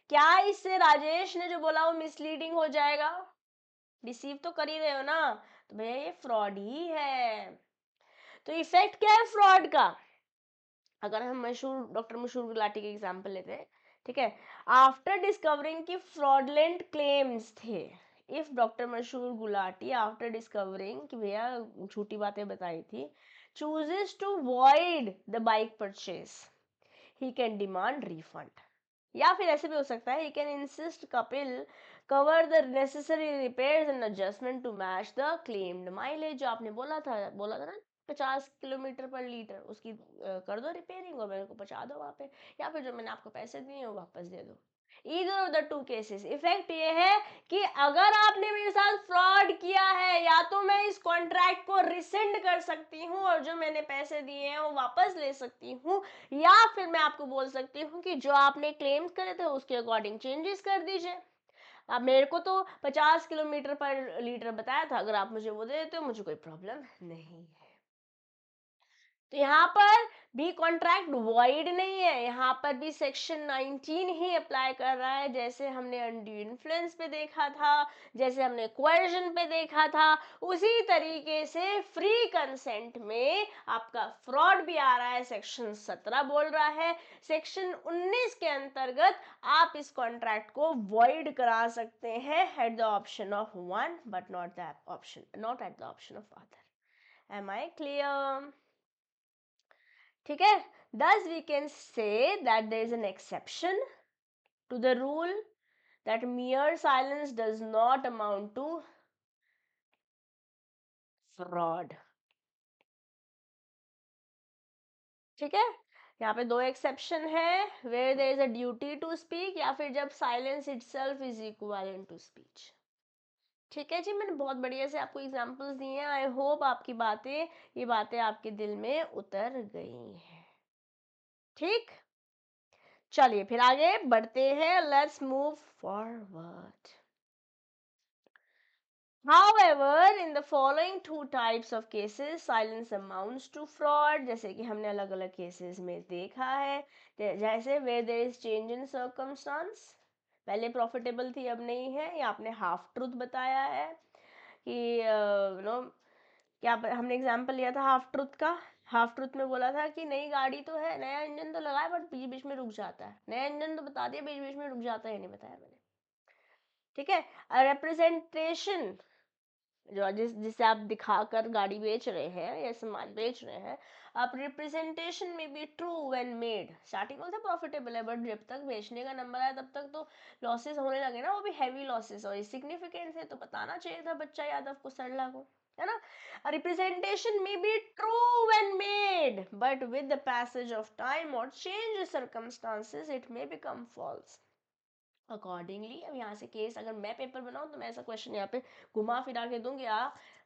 क्या इससे राजेश ने जो बोला वो मिसलीडिंग हो जाएगा. डिसीव तो कर ही रहे हो ना, तो भैया ये फ्रॉड ही है. तो इफेक्ट क्या है फ्रॉड का. अगर हम डॉक्टर मशहूर गुलाटी के एग्जांपल लेते हैं, ठीक है. आफ्टर डिस्कवरिंग की फ्रॉडलेंट क्लेम्स थे, इफ डॉक्टर मशहूर गुलाटी आफ्टर डिस्कवरिंग कि भैया झूठी बातें बताई थी, chooses to void the bike purchase, he can demand refund. या फिर ऐसे भी हो सकता है, he can insist Kapil cover the necessary repairs and adjustment to match the claimed mileage. जो आपने बोला था ना, 50 किलोमीटर पर लीटर, उसकी कर दो रिपेयरिंग और मेरे को पहुंचा दो वहाँ पे, या फिर जो मैंने आपको पैसे दिए वो वापस दे दो। Either of the two cases. Effect ये है कि अगर आपने मेरे साथ फ्रॉड किया है, या तो मैं इस कॉन्ट्रैक्ट को रिसेंड कर सकती हूँ और जो मैंने पैसे दिए हैं वो वापस ले सकती हूँ, या फिर मैं आपको बोल सकती हूँ कि जो आपने क्लेम करे थे उसके अकॉर्डिंग चेंजेस कर दीजिए। अब मेरे को तो 50 किलोमीटर पर लीटर बताया था, अगर आप मुझे वो दे देते हो मुझे कोई प्रॉब्लम नहीं है। तो यहाँ पर भी कॉन्ट्रैक्ट वॉइड नहीं है, यहाँ पर भी सेक्शन 19 ही अप्लाई कर रहा है, जैसे हमने अनड्यू इन्फ्लुएंस पे देखा था, जैसे हमने कोएर्जन पे देखा था, उसी तरीके से फ्री कंसेंट में आपका फ्रॉड भी आ रहा है। सेक्शन 17 बोल रहा है सेक्शन 19 के अंतर्गत आप इस कॉन्ट्रैक्ट को वॉइड करा सकते हैं at the option of one, but not at the option of other. Am I clear? ठीक है, thus we can say that there is an exception to the rule that mere silence does not amount to fraud. ठीक है, यहाँ पे दो एक्सेप्शन है, where there is a duty to speak या फिर जब silence itself is equivalent to speech। ठीक है जी, मैंने बहुत बढ़िया से आपको एग्जांपल्स दिए हैं। आई होप आपकी ये बातें आपके दिल में उतर गई हैं। ठीक, चलिए फिर आगे बढ़ते हैं, let's move forward. However, in the following two types of cases, silence amounts to fraud, जैसे कि हमने अलग अलग केसेस में देखा है, जैसे where there is change in circumstance, पहले प्रॉफिटेबल थी अब नहीं है, या आपने हाफ ट्रूथ बताया है कि नो क्या हमने एग्जांपल लिया था हाफ ट्रूथ का। हाफ ट्रूथ में बोला था कि नई गाड़ी तो है, नया इंजन तो लगा है, बट बीच बीच में रुक जाता है, नया इंजन तो बता दिया, बीच बीच में रुक जाता है नहीं बताया मैंने। ठीक है, रिप्रेजेंटेशन जो जिसे आप दिखाकर गाड़ी बेच रहे हैं या सामान बेच रहे हैं, आप रिप्रेजेंटेशन में भी ट्रू व्हेन मेड, स्टार्टिंग में तो प्रॉफिटेबल है बट जब तक बेचने का नंबर आया तब तक तो लॉसेस होने लगे ना, वो भी हैवी लॉसेस, और सिग्निफिकेंट है तो बताना चाहिए था बच्चा यादव को, सरला को, है ना। Representation may be true when made but with the passage of time और change circumstances it may become false accordingly. अब यहाँ से केस अगर मैं पेपर बनाऊँ तो मैं ऐसा क्वेश्चन यहाँ पे घुमा फिरा के दूंगी,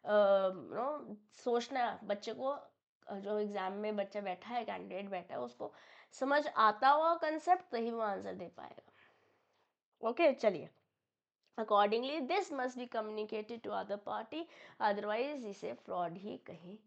नो सोचना बच्चे को, जो एग्जाम में बच्चा बैठा है, कैंडिडेट बैठा है, उसको समझ आता हुआ कंसेप्ट तभी वो आंसर दे पाएगा। ओके चलिए, accordingly this must be communicated to other party, otherwise इसे फ्रॉड ही कहें।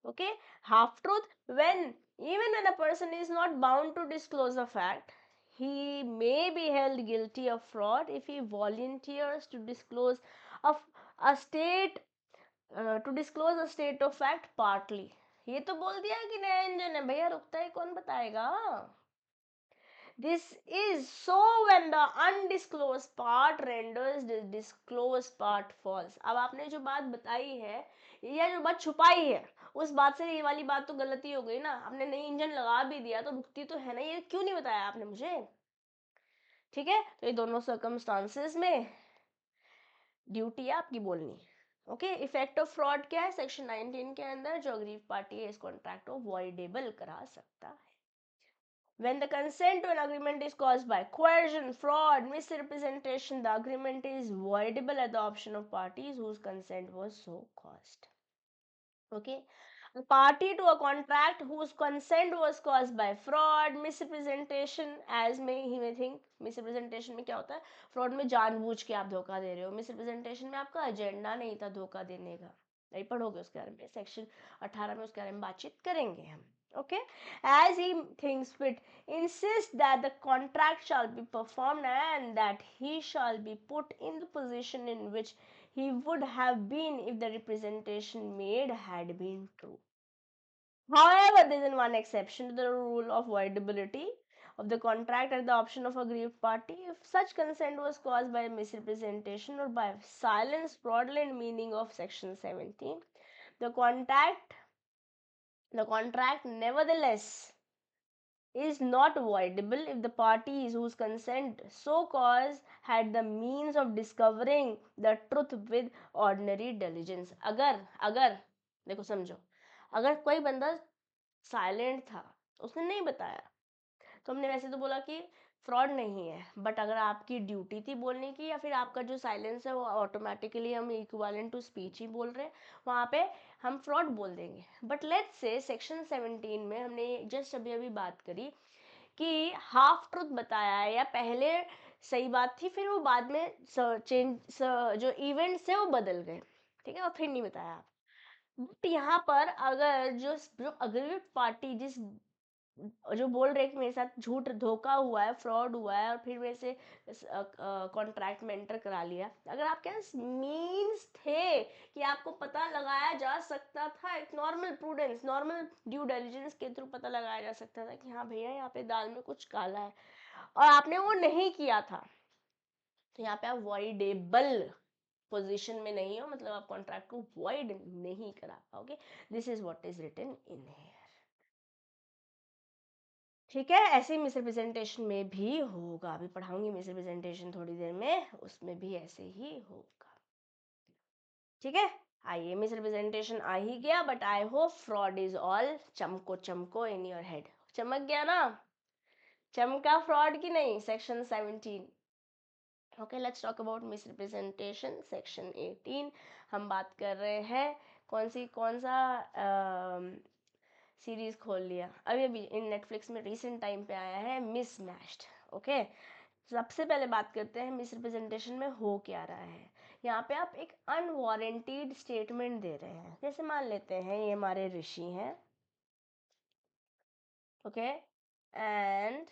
okay, half truth, even when a person is not bound to disclose a fact, he may be held guilty of fraud if he volunteers to disclose a, a state a state of fact partly। ये तो बोल दिया कि नया इंजन है भैया, रुकता है कौन बताएगा। This is so when the undisclosed part renders the disclosed part false। अब आपने जो बात बताई है या जो बात छुपाई है, उस बात से ये वाली बात तो गलती हो गई ना, आपने नई इंजन लगा भी दिया तो रुकती तो है ना, ये क्यों नहीं बताया आपने मुझे। ठीक है, तो ये दोनों सर्कमस्टांसेस में ड्यूटी है आपकी बोलनी। ओके, इफेक्ट ऑफ फ्रॉड क्या है, सेक्शन 19 के अंदर जो अग्रीव पार्टी है इस कॉन्ट्रैक्ट को वॉइडेबल करा सकता है। When the consent to an agreement is caused by coercion, fraud, misrepresentation, the agreement is voidable at the option of parties whose consent was so caused. Okay? A party to a contract whose consent was caused by fraud, misrepresentation, as he may think, misrepresentation में क्या होता है, fraud में जानबूझ के आप धोखा दे रहे हो, misrepresentation में आपका एजेंडा नहीं था धोखा देने का, नहीं पढ़ोगे उसके बारे में, सेक्शन 18 में उसके बारे में बातचीत करेंगे हम। Okay, as he thinks fit, insist that the contract shall be performed and that he shall be put in the position in which he would have been if the representation made had been true. However, there is one exception to the rule of voidability of the contract at the option of aggrieved party if such consent was caused by misrepresentation or by silence, fraudulent meaning of section 17. The contract nevertheless is not voidable if the parties whose consent so caused had the means of discovering the truth with ordinary diligence। अगर देखो समझो, अगर कोई बंदा साइलेंट था, उसने नहीं बताया, तो हमने वैसे तो बोला कि फ्रॉड नहीं है, बट अगर आपकी ड्यूटी थी बोलने की, या फिर आपका जो साइलेंस है वो ऑटोमेटिकली हम इक्विवेलेंट टू स्पीच ही बोल रहे हैं, वहाँ पे हम फ्रॉड बोल देंगे। बट लेट्स से सेक्शन 17 में हमने जस्ट अभी अभी बात करी कि हाफ ट्रुथ बताया है, या पहले सही बात थी, फिर वो बाद में चेंज, जो इवेंट्स है वो बदल गए, ठीक है, और फिर नहीं बताया। बट यहाँ पर अगर जो अग्रवीट पार्टी जिस जो बोल रहे हैं कि मेरे साथ झूठ धोखा हुआ है, फ्रॉड हुआ है, और फिर मेरे से कॉन्ट्रैक्ट में एंटर करा लिया, अगर आपके पास मीन्स थे कि आपको पता लगाया जा सकता था, एक normal prudence, normal due diligence के थ्रू पता लगाया जा सकता था कि हाँ भैया यहाँ पे दाल में कुछ काला है, और आपने वो नहीं किया था, तो यहाँ पे आप वॉइडेबल पोजीशन में नहीं हो, मतलब आप कॉन्ट्रैक्ट को वॉइड नहीं करा पाओगे। This is what is written in here. ठीक है, ऐसे मिसरिप्रेजेंटेशन में भी होगा, अभी पढ़ाऊंगी मिसरिप्रेजेंटेशन थोड़ी देर में, उसमें भी ऐसे ही होगा। ठीक है, आइए, मिसरिप्रेजेंटेशन आ ही गया, but I hope fraud is all चमको चमको इन योर हेड। चमक गया ना? चमका फ्रॉड की नहीं? Section 17। Okay, let's talk about misrepresentation section 18। हम बात कर रहे हैं कौन सा सीरीज खोल लिया अभी अभी इन नेटफ्लिक्स में, रिसेंट टाइम पे आया है, मिसमैच्ड। ओके, सबसे पहले बात करते हैं मिसरिप्रेजेंटेशन में हो क्या रहा है। यहाँ पे आप एक अनवारंटेड स्टेटमेंट दे रहे हैं, जैसे मान लेते हैं ये हमारे ऋषि हैं, ओके, एंड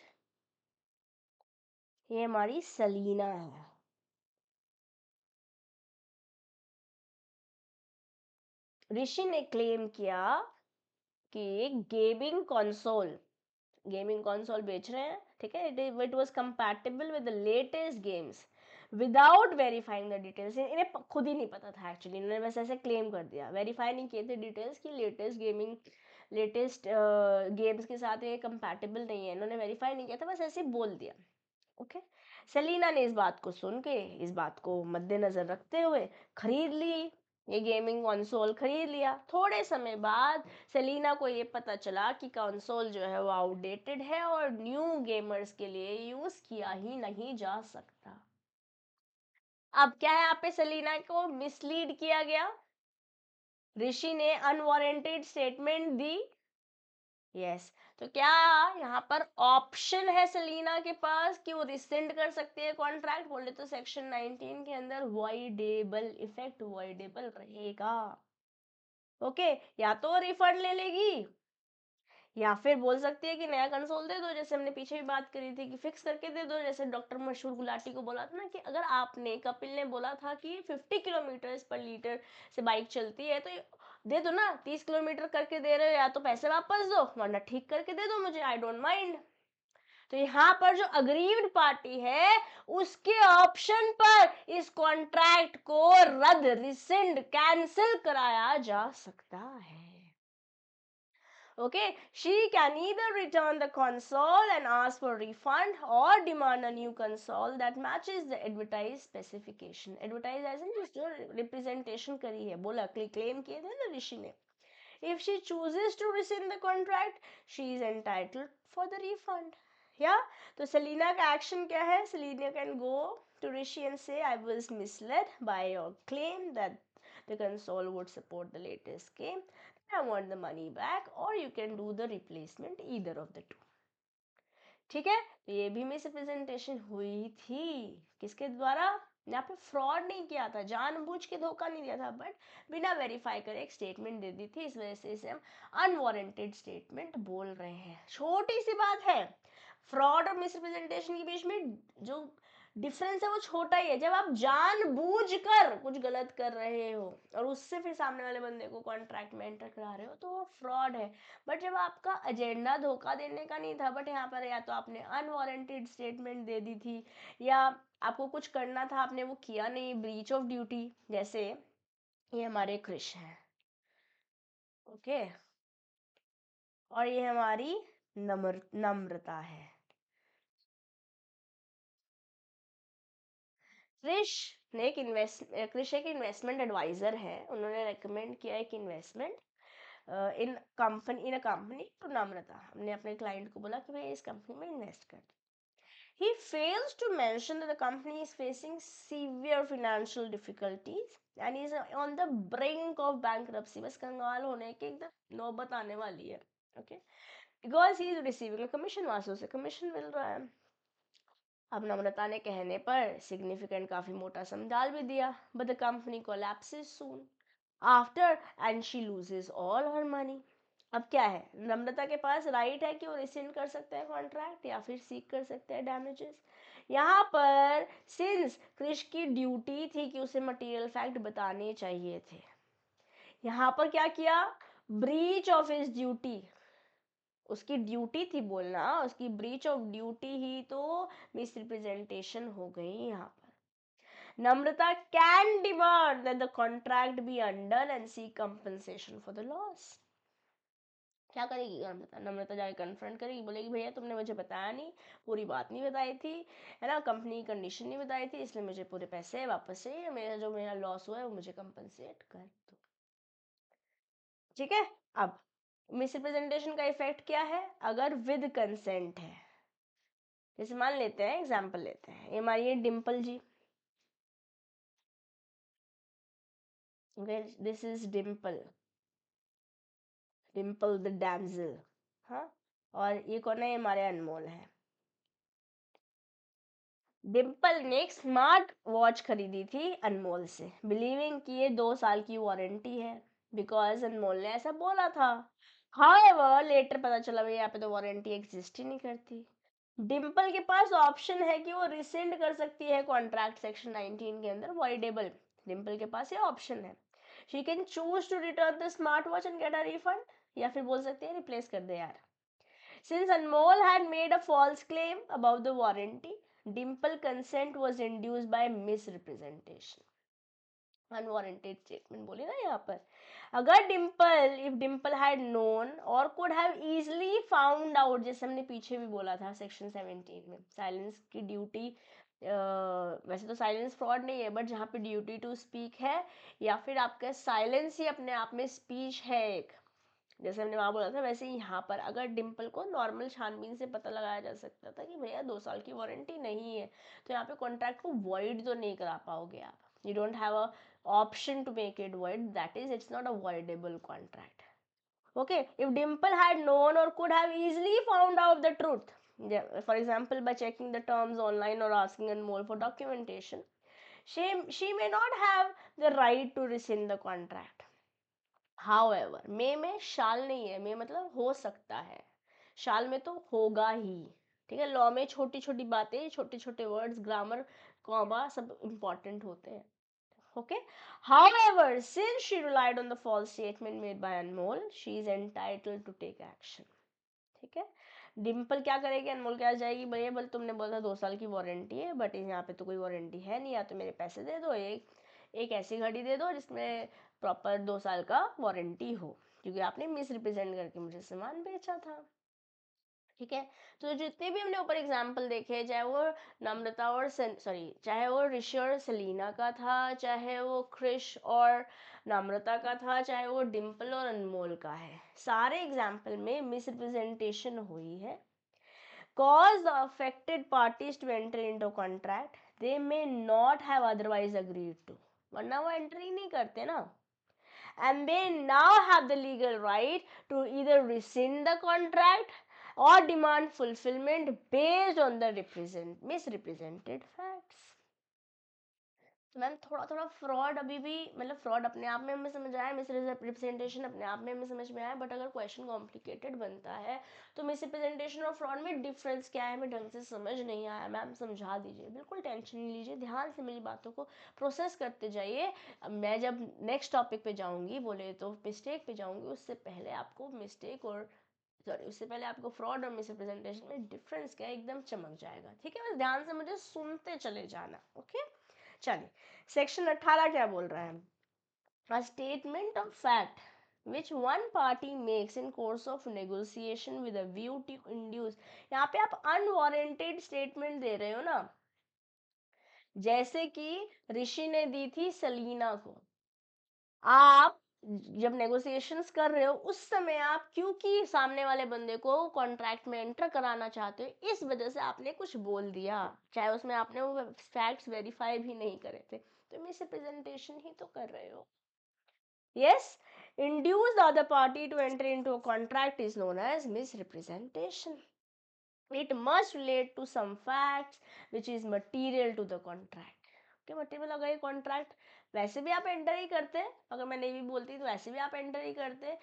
ये हमारी सलीना है। ऋषि ने क्लेम किया कि गेमिंग कंसोल बेच रहे हैं, ठीक है, it was compatible with the latest games without verifying the details. इन्हें खुद ही नहीं पता था एक्चुअली, इन्होंने बस ऐसे क्लेम कर दिया, वेरीफाई नहीं किए थे डिटेल्स की लेटेस्ट गेम्स के साथ ये कंपैटिबल नहीं है, इन्होंने वेरीफाई नहीं किया था, बस ऐसे बोल दिया। ओके, सेलिना ने इस बात को सुन के, इस बात को मद्देनजर रखते हुए खरीद ली, ये गेमिंग कंसोल खरीद लिया। थोड़े समय बाद सेलिना को ये पता चला कि कंसोल जो है वो आउटडेटेड है और न्यू गेमर्स के लिए यूज किया ही नहीं जा सकता। अब क्या है, यहाँ पे सेलिना को मिसलीड किया गया, ऋषि ने अनवारंटेड स्टेटमेंट दी। यस, तो क्या यहाँ पर ऑप्शन है सेलिना के पास कि वो रिसेंड कर सकती है कॉन्ट्रैक्ट? बोले तो सेक्शन 19 के अंदर वॉइडेबल, इफेक्ट वॉइडेबल रहेगा। ओके, या तो रिफंड ले लेगी, या फिर बोल सकती है कि नया कंसोल दे दो, जैसे हमने पीछे भी बात करी थी कि फिक्स करके दे दो, जैसे डॉक्टर मशहूर गुलाटी को बोला था ना कि अगर आपने, कपिल ने बोला था कि 50 किलोमीटर पर लीटर से बाइक चलती है, तो दे दो ना, 30 किलोमीटर करके दे रहे हो, या तो पैसे वापस दो वरना ठीक करके दे दो मुझे, आई डोंट माइंड। तो यहाँ पर जो अग्रीव्ड पार्टी है उसके ऑप्शन पर इस कॉन्ट्रैक्ट को रद्द, रिसेंड, कैंसिल कराया जा सकता है। Okay, she can either return the console and ask for refund or demand a new console that matches the advertised specification. Advertise as in जो representation करी है, बोला claim किए थे ना ऋषि ने. If she chooses to rescind the contract, she is entitled for the refund. Yeah, तो Selena का action क्या है? Selena can go to Rishi and say, I was misled by your claim that the console would support the latest game. I want the money back, or you can do the replacement, either of the two. ठीक है, तो ये भी मिसरिप्रेजेंटेशन हुई थी, किसके द्वारा? यहाँ पे फ्रॉड नहीं किया था, जानबूझ के धोखा नहीं दिया था, बट बिना वेरीफाई करे एक स्टेटमेंट दे दी थी, इस वजह से इसे हम अनवारंटेड स्टेटमेंट बोल रहे हैं। छोटी सी बात है, फ्रॉड और मिसरिप्रेजेंटेशन के बीच में जो डिफरेंस है वो छोटा ही है। जब आप जानबूझकर कुछ गलत कर रहे हो और उससे फिर सामने वाले बंदे को कॉन्ट्रैक्ट में एंटर करा रहे हो, तो वो फ्रॉड है। बट जब आपका एजेंडा धोखा देने का नहीं था, बट यहाँ पर या तो आपने अनवारंटेड स्टेटमेंट दे दी थी, या आपको कुछ करना था आपने वो किया नहीं, ब्रीच ऑफ ड्यूटी, जैसे ये हमारे क्रिश हैं, ओके, और ये हमारी नम्रता है। क्रिश ने एक कृष एक इन्वेस्टमेंट एडवाइजर है, उन्होंने रेकमेंड किया एक investment in a company to Namrata. हमने अपने क्लाइंट को बोला कि भाई इस कंपनी में इन्वेस्ट कर। He fails to mention that the company is facing severe financial difficulties and is on the brink of bankruptcy. बस कंगाल होने की एकदम नौबत आने वाली है, okay? Because he is receiving a commission, वहां से उसे कमीशन मिल रहा है। अब नम्रता ने कहने पर सिग्निफिकेंट काफी मोटा सम डाल भी दिया, but the company collapses soon after and she loses all her money. अब क्या है, नम्रता के पास राइट है कि वो रिसेंड कर सकते हैं कॉन्ट्रैक्ट या फिर सीक कर सकते हैं डैमेजेस। यहाँ पर सिंस क्रिश की ड्यूटी थी कि उसे मटेरियल फैक्ट बताने चाहिए थे, यहाँ पर क्या किया, ब्रीच ऑफ हिज ड्यूटी, उसकी ड्यूटी थी बोलना, उसकी ब्रीच ऑफ ड्यूटी ही तो मिसरिप्रेजेंटेशन हो गई। यहाँ पर Namrata can demand that the contract be undone and seek compensation for the loss. क्या करेगी नम्रता, नम्रता जाके कन्फ्रंट करेगी, बोलेगी भैया तुमने मुझे बताया नहीं, पूरी बात नहीं बताई थी, है ना, कंपनी की कंडीशन नहीं बताई थी, इसलिए मुझे पूरे पैसे वापस चाहिए, मेरा लॉस हुआ है वो मुझे कंपनसेट कर दो। ठीक है। अब मिसरिप्रेजेंटेशन का इफेक्ट क्या है, अगर विद कंसेंट है, जैसे मान लेते हैं, एग्जाम्पल लेते हैं, ये हमारी Dimple ji, this is Dimple, Dimple the damsel, हाँ, और ये कौन है, हमारे अनमोल है। डिम्पल ने एक स्मार्ट वॉच खरीदी थी अनमोल से, बिलीविंग कि ये 2 साल की वारंटी है, बिकॉज अनमोल ने ऐसा बोला था। हाउएवर लेटर पता चला भाई यहाँ पे तो वारंटी एग्जिस्ट ही नहीं करती। डिम्पल के पास ऑप्शन है कि वो रिसेंड कर सकती है कॉन्ट्रैक्ट सेक्शन 19 के अंदर, वॉइडेबल, डिम्पल के पास ये ऑप्शन है। She can choose to return the smart watch and get a refund, या फिर बोल सकते हैं रिप्लेस कर दे यार। Since Anmol had made a false claim about the warranty, Dimple consent was induced by misrepresentation. Unwarranted statement बोली ना यहाँ पर। अगर डिम्पल हैड नोन और could have easily found out, जैसे हमने पीछे भी बोला था सेक्शन 17 में, साइलेंस की ड्यूटी, वैसे तो साइलेंस फ्रॉड नहीं है, बट जहाँ पे ड्यूटी टू स्पीक है या फिर आपका साइलेंस ही अपने आप में स्पीच है एक, जैसे हमने वहां बोला था, वैसे ही यहाँ पर अगर डिम्पल को नॉर्मल छानबीन से पता लगाया जा सकता था कि भैया 2 साल की वारंटी नहीं है, तो यहाँ पे कॉन्ट्रैक्ट को वॉइड तो नहीं करा पाओगे आप, you don't have a option to make it void, that is it's not a voidable contract. okay, if Dimple had known or could have easily found out the truth, for example by checking the terms online or asking Anmol for documentation, she may not have the right to rescind the contract. However, में शाल नहीं है, में मतलब हो सकता है, शाल में तो होगा ही। ठीक है, लॉ में छोटी छोटी बातें, छोटे छोटे वर्ड्स, ग्रामर, कॉमा सब इंपॉर्टेंट होते हैं। Okay. However, since she relied on the false statement made by Anmol, she is entitled to take action. ठीक है, डिम्पल क्या करेगी, अनमोल क्या जाएगी, भैया बोल तुमने बोला 2 साल की वारंटी है, बट यहाँ पे तो कोई वारंटी है नहीं, या तो मेरे पैसे दे दो, एक ऐसी घड़ी दे दो जिसमें प्रॉपर 2 साल का वारंटी हो, क्योंकि आपने मिस रिप्रेजेंट करके मुझे सामान बेचा था। ठीक है, तो जितने भी हमने ऊपर एग्जाम्पल देखे, चाहे वो नम्रता और चाहे वो ऋषि और सेलिना का था, चाहे वो क्रिश और नम्रता का था, चाहे वो डिम्पल और अनमोल का है, सारे एग्जाम्पल में मिसरिप्रेजेंटेशन हुई है। Cause the affected parties to enter into contract they may not have otherwise agreed to, वरना वो एंट्री नहीं करते ना, and they now have the legal right to either rescind the contract or demand fulfillment based on the misrepresented facts. Ma'am थोड़ा थोड़ा फ्रॉड अभी भी, मतलब फ्रॉड अपने आप में हमें समझ आया, मिसरिप्रेजेंटेशन अपने आप में हमें समझ में आया, बट अगर क्वेश्चन कॉम्प्लिकेटेड बनता है तो मिसरिप्रेजेंटेशन और फ्रॉड में डिफरेंस क्या है, हमें ढंग से समझ नहीं आया, मैम समझा दीजिए, बिल्कुल टेंशन नहीं लीजिए, ध्यान से मेरी बातों को प्रोसेस करते जाइए। मैं जब नेक्स्ट टॉपिक पे जाऊंगी, बोले तो मिस्टेक पे जाऊंगी, उससे पहले आपको मिस्टेक और उससे पहले आपको फ्रॉड और मिसरिप्रेजेंटेशन में डिफरेंस क्या है एकदम चमक जाएगा। ठीक है, बस ध्यान से मुझे सुनते चले जाना। ओके, चलिए सेक्शन 18 क्या बोल रहा है, a statement of fact which one party makes in course of negotiation with a view to induce, यहाँ पे आप अनवारंटेड स्टेटमेंट दे रहे हो ना, जैसे कि ऋषि ने दी थी सलीना को। आप जब नेगोशिएशंस कर रहे हो उस समय आप क्योंकि सामने वाले बंदे को कॉन्ट्रैक्ट में एंटर कराना चाहते हो, इस वजह से आपने कुछ बोल दिया, चाहे उसमें आपने वो फैक्ट्स वेरीफाई भी नहीं करे थे, तो मिस रिप्रेजेंटेशन ही तो कर रहे हो। Yes, induce the other party to enter into a contract is known as misrepresentation. It must relate to some facts which is material to the contract. Okay, material अगर ये contract वैसे भी आप एंटर ही करते, अगर मैं नहीं भी बोलती तो वैसे भी आप एंटर ही करते,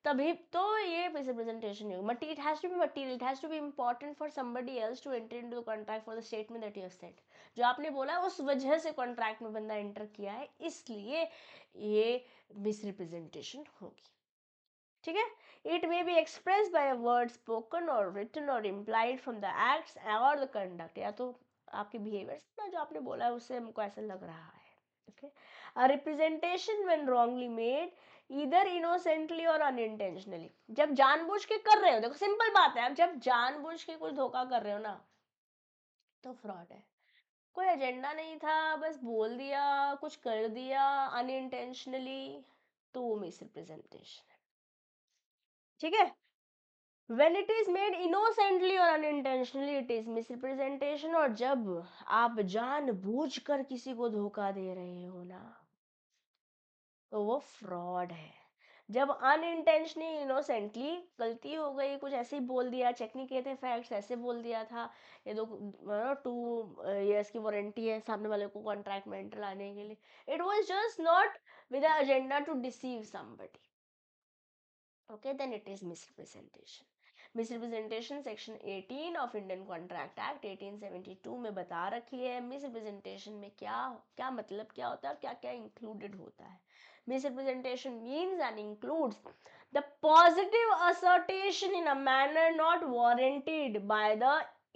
तभी तो ये misrepresentation नहीं होगा. It has to be material, it has to be important for somebody else to enter into the contract for the statement that you have said. जो आपने बोला है उस वजह से कॉन्ट्रैक्ट में बंदा एंटर किया है, इसलिए ये मिसरिप्रेजेंटेशन होगी. ठीक है. It may be express bye a word spoken और रिटन और इम्प्लाइड फ्रॉम द एक्ट्स और द कंडक्ट, या तो आपके बिहेवियर ना जो आपने बोला है उससे हमको ऐसा लग रहा है. Okay. A representation when wrongly made इधर इनोसेंटली और अनइंटेंशनली, जब जानबूझ के कर रहे हो, देखो सिंपल बात है, आप जब जानबूझ के कुछ धोखा कर रहे हो ना तो फ्रॉड है. कोई एजेंडा नहीं था, बस बोल दिया, कुछ कर दिया अनइंटेंशनली, तो वो मिसरिप्रेजेंटेशन है. ठीक है. when it is made innocently or unintentionally it is misrepresentation, और जब आप जानबूझकर किसी को धोखा दे रहे हो ना तो वो फ्रॉड है. जब अनइंटेंशनली इनोसेंटली गलती हो गई, कुछ ऐसे ही बोल दिया, चेक नहीं किए थे फैक्ट्स, ऐसे बोल दिया था, ये 2 years की वारंटी है सामने वाले को कॉन्ट्रैक्ट में एंटर लाने के लिए, it was just not with the agenda to deceive somebody. Okay, then it is misrepresentation. Misrepresentation section 18 of Indian Contract Act 1872 में बता रखी है मिसरिप्रेजेंटेशन में क्या क्या मतलब क्या होता है और क्या क्या इंक्लूडेड होता है. Misrepresentation means and includes the positive assertion in a manner not warranted by the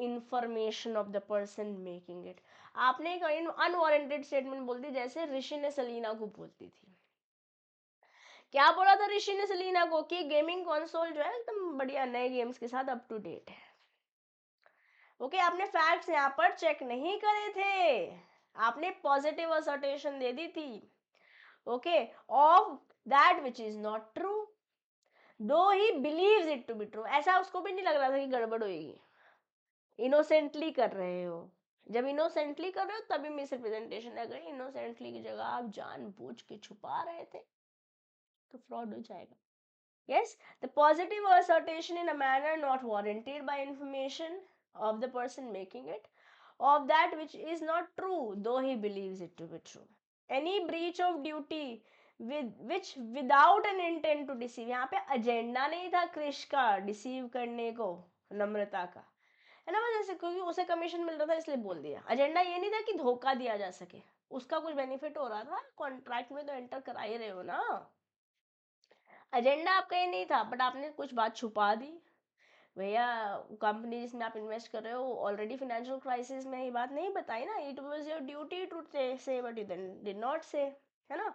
information of the person making it. आपने एक अनवारंटेड स्टेटमेंट बोल दी, जैसे ऋषि ने सलीना को बोलती थी. क्या बोला था ऋषि ने सलीना को कि गेमिंग कंसोल जो है एकदम बढ़िया नए गेम्स के साथ अप टू डेट है. ओके, आपने फैक्ट्स यहाँ पर चेक नहीं करे थे, आपने पॉजिटिव असर्टेशन दे दी थी. Okay, of that which is not true though he believes it to be true. ऐसा उसको भी नहीं लग रहा था कि गड़बड़ होगी. इनोसेंटली कर रहे हो, जब इनोसेंटली कर रहे हो तभी मिसरिप्रेजेंटेशन. अगर इनोसेंटली की जगह आप जानबूझ के छुपा रहे थे तो फ्रॉड हो जाएगा. Yes, the positive assertion in a manner not warranted by information of the person making it, of that which is not true, though he believes it to be true. Any breach of duty with which without an intent to deceive, यहाँ पे एजेंडा नहीं था क्रिश का डिसीव करने को नम्रता का, है ना, वजह से क्योंकि उसे कमीशन मिल रहा था इसलिए बोल दिया. एजेंडा ये नहीं था कि धोखा दिया जा सके, उसका कुछ बेनिफिट हो रहा था, कॉन्ट्रैक्ट में तो एंटर करा ही रहे हो ना. एजेंडा आपका ये नहीं था, बट आपने कुछ बात छुपा दी. भैया कंपनी जिसमें आप इन्वेस्ट कर रहे हो ऑलरेडी फाइनेंशियल क्राइसिस में, ये बात नहीं बताई ना. It was your duty to say but you did not say, है ना.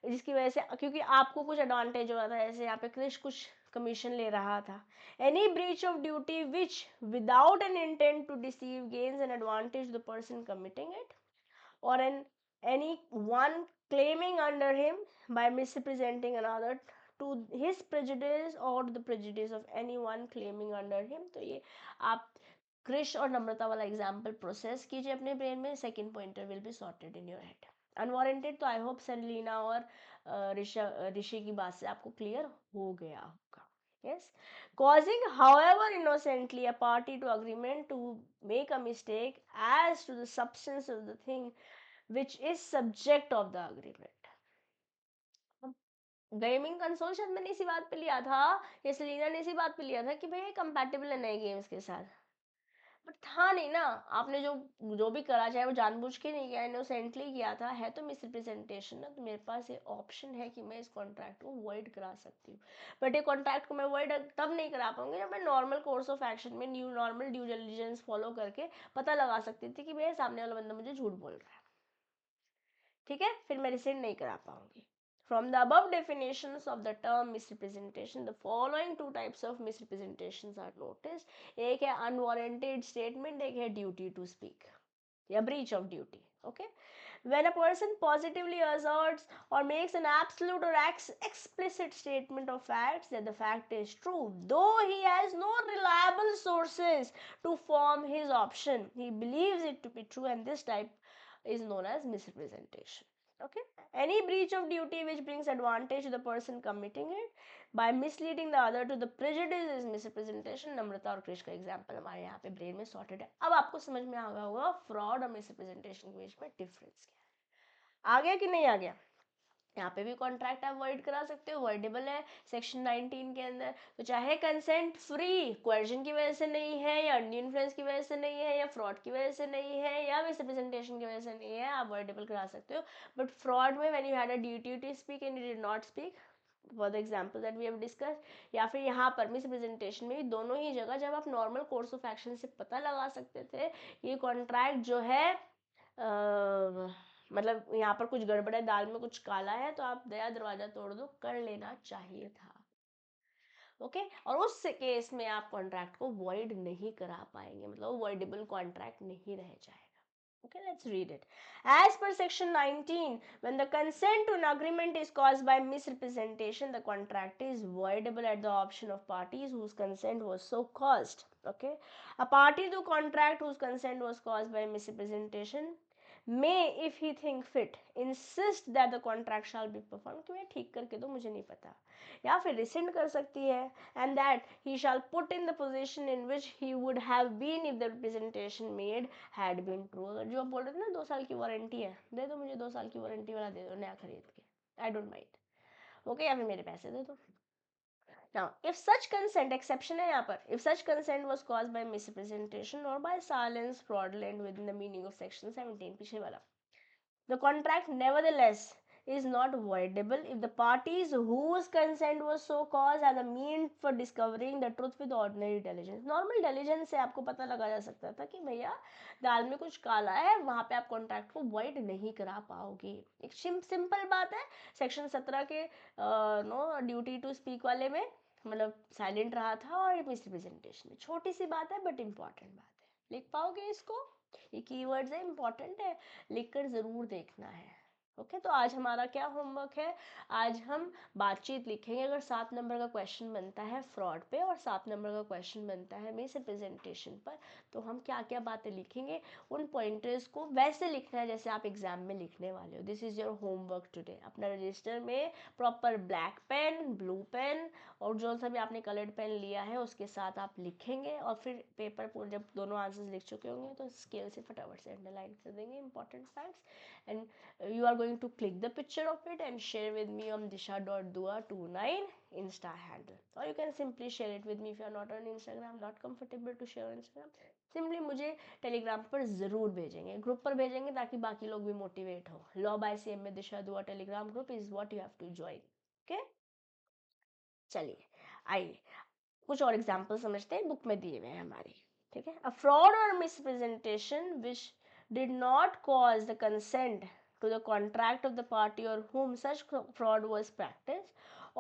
जिसकी वजह से क्योंकि आपको कुछ एडवांटेज हो रहा था, जैसे यहाँ पे क्रिश कुछ कमीशन ले रहा था. Any breach of duty which without an intent to deceive gains an advantage the person committing it or any one claiming under him by misrepresenting another to his prejudice or the prejudice of anyone claiming under him. तो ये आप क्रिश और नम्रता वाला एग्जाम्पल प्रोसेस कीजिए अपने ब्रेन में. Second pointer will be sorted in your head. Unwarranted तो आई होप सलीना और ऋषि की बात से आपको क्लियर हो गया होगा. Yes, causing however innocently a party to agreement to make a mistake as to the substance of the thing which is subject of the agreement. Gaming console शायद मैंने इसी बात पे लिया था, या सेलिना ने इसी बात पे लिया था कि भाई कंपैटिबल है नए गेम्स के साथ, बट था नहीं ना. आपने जो जो भी करा, चाहे वो जानबूझ के नहीं किया, इनोसेंटली किया था, है तो मिसरिप्रेजेंटेशन ना. तो मेरे पास ये ऑप्शन है कि मैं इस कॉन्ट्रैक्ट को वॉइड करा सकती हूँ, बट ये कॉन्ट्रैक्ट को मैं वॉइड तब नहीं करा पाऊंगी जब मैं नॉर्मल कोर्स ऑफ एक्शन में नॉर्मल ड्यू डिलिजेंस फॉलो करके पता लगा सकती थी कि भाई सामने वाला बंदा मुझे झूठ बोल रहा है. ठीक है, फिर मैं रिसेंड नहीं करा पाऊंगी. From the above definitions of the term misrepresentation, the following two types of misrepresentations are noticed. एक है unwarranted statement, एक है duty to speak या breach of duty. Okay, when a person positively asserts or makes an absolute or explicit statement of facts that the fact is true, though he has no reliable sources to form his option, he believes it to be true, and this type is known as misrepresentation. Okay, any breach of duty which brings advantage to the person committing it by misleading the other to the prejudice is misrepresentation. नम्रता और क्रिश का एग्जाम्पल हमारे यहाँ पे ब्रेन में सॉर्टेड है. अब आपको समझ में आ गया होगा फ्रॉड और मिसरिप्रेजेंटेशन के बीच में डिफरेंस क्या है. आ गया कि नहीं आ गया. यहाँ पे भी कॉन्ट्रैक्ट आप वर्ड करा सकते हो, वर्डेबल है सेक्शन 19 के अंदर. तो चाहे कंसेंट फ्री क्वेश्चन की वजह से नहीं है, या अंडी इन्फ्लुएंस की वजह से नहीं है, या फ्रॉड की वजह से नहीं है, या मिसरिप्रेजेंटेशन की वजह से नहीं है, आप वर्डेबल करा सकते हो. बट फ्रॉड में when you had a duty to speak and you did not speak for the example that we have discuss, या फिर यहाँ पर मिसरिप्रेजेंटेशन में भी, दोनों ही जगह जब आप नॉर्मल कोर्स ऑफ एक्शन से पता लगा सकते थे ये कॉन्ट्रैक्ट जो है मतलब यहाँ पर कुछ गड़बड़ है, दाल में कुछ काला है, तो आप दया दरवाजा तोड़ दो कर लेना चाहिए था. ओके और उस केस में आप कॉन्ट्रैक्ट को वॉइड नहीं करा पाएंगे, मतलब वॉइडेबल कॉन्ट्रैक्ट नहीं रह जाएगा. Okay, let's read it. As per section 19, when the consent to an agreement is caused by misrepresentation, the contract is voidable at the option of parties whose consent was so caused. Okay, a party to contract whose consent was caused by misrepresentation may, if he think fit, insist that the contract shall be performed. कि मैं ठीक करके दो, मुझे नहीं पता, या फिर rescind कर सकती है, and that he shall put in the position in which he would have been if the representation made had been true. अगर जो आप बोल रहे थे ना 2 साल की वारंटी है, दे दो मुझे 2 साल की वारंटी वाला दे दो नया खरीद के, I don't mind. ओके या फिर मेरे पैसे दे दो. Now, if such consent, exception है यहाँ पर, if such consent was caused by misrepresentation or by silence fraudulent within the meaning of section 17, पीछे वाला, the contract nevertheless is not voidable if the parties whose consent was so caused are the means for discovering the truth with ordinary diligence. Normal diligence से आपको पता लगा जा सकता था कि भैया दाल में कुछ काला है, वहाँ पे आप कॉन्ट्रैक्ट को void नहीं करा पाओगे. एक सिंपल बात है. सेक्शन 17 के नो ड्यूटी टू स्पीक वाले में मतलब साइलेंट रहा था, और मिसरिप्रेजेंटेशन में छोटी सी बात है बट इम्पॉर्टेंट बात है. लिख पाओगे इसको? ये कीवर्ड्स है, इंपॉर्टेंट है, लिखकर ज़रूर देखना है. ओके तो आज हमारा क्या होमवर्क है, आज हम बातचीत लिखेंगे. अगर 7 नंबर का क्वेश्चन बनता है फ्रॉड पे और 7 नंबर का क्वेश्चन बनता है मिसरिप्रेजेंटेशन पर, तो हम क्या क्या बातें लिखेंगे, उन पॉइंटर्स को वैसे लिखना है जैसे आप एग्जाम में लिखने वाले हो. This is your homework today. अपना रजिस्टर में proper black pen, blue pen और जो सा भी आपने कलर्ड पेन लिया है उसके साथ आप लिखेंगे, और फिर पेपर पर जब दोनों आंसर्स लिख चुके होंगे तो स्केल से फटाफट से अंडरलाइन कर देंगे important facts. And you are going to click the picture of it and share with me on disha.dua29 insta handle, or you can simply share it with me if you are not on Instagram, not comfortable to share on Instagram. Simply मुझे टेलीग्राम पर ज़रूर भेजेंगे, ग्रुप पर भेजेंगे ताकि बाकी लोग भी मोटिवेट हो. लॉ बाय सीएम में Disha Dua Telegram group is what you have to join. Okay चलिए आइए कुछ और एग्जाम्पल समझते हैं, बुक में दिए हुए हैं हमारी. ठीक है, अ फ्रॉड और misrepresentation which did not cause the consent to the contract of the party or whom such fraud was practiced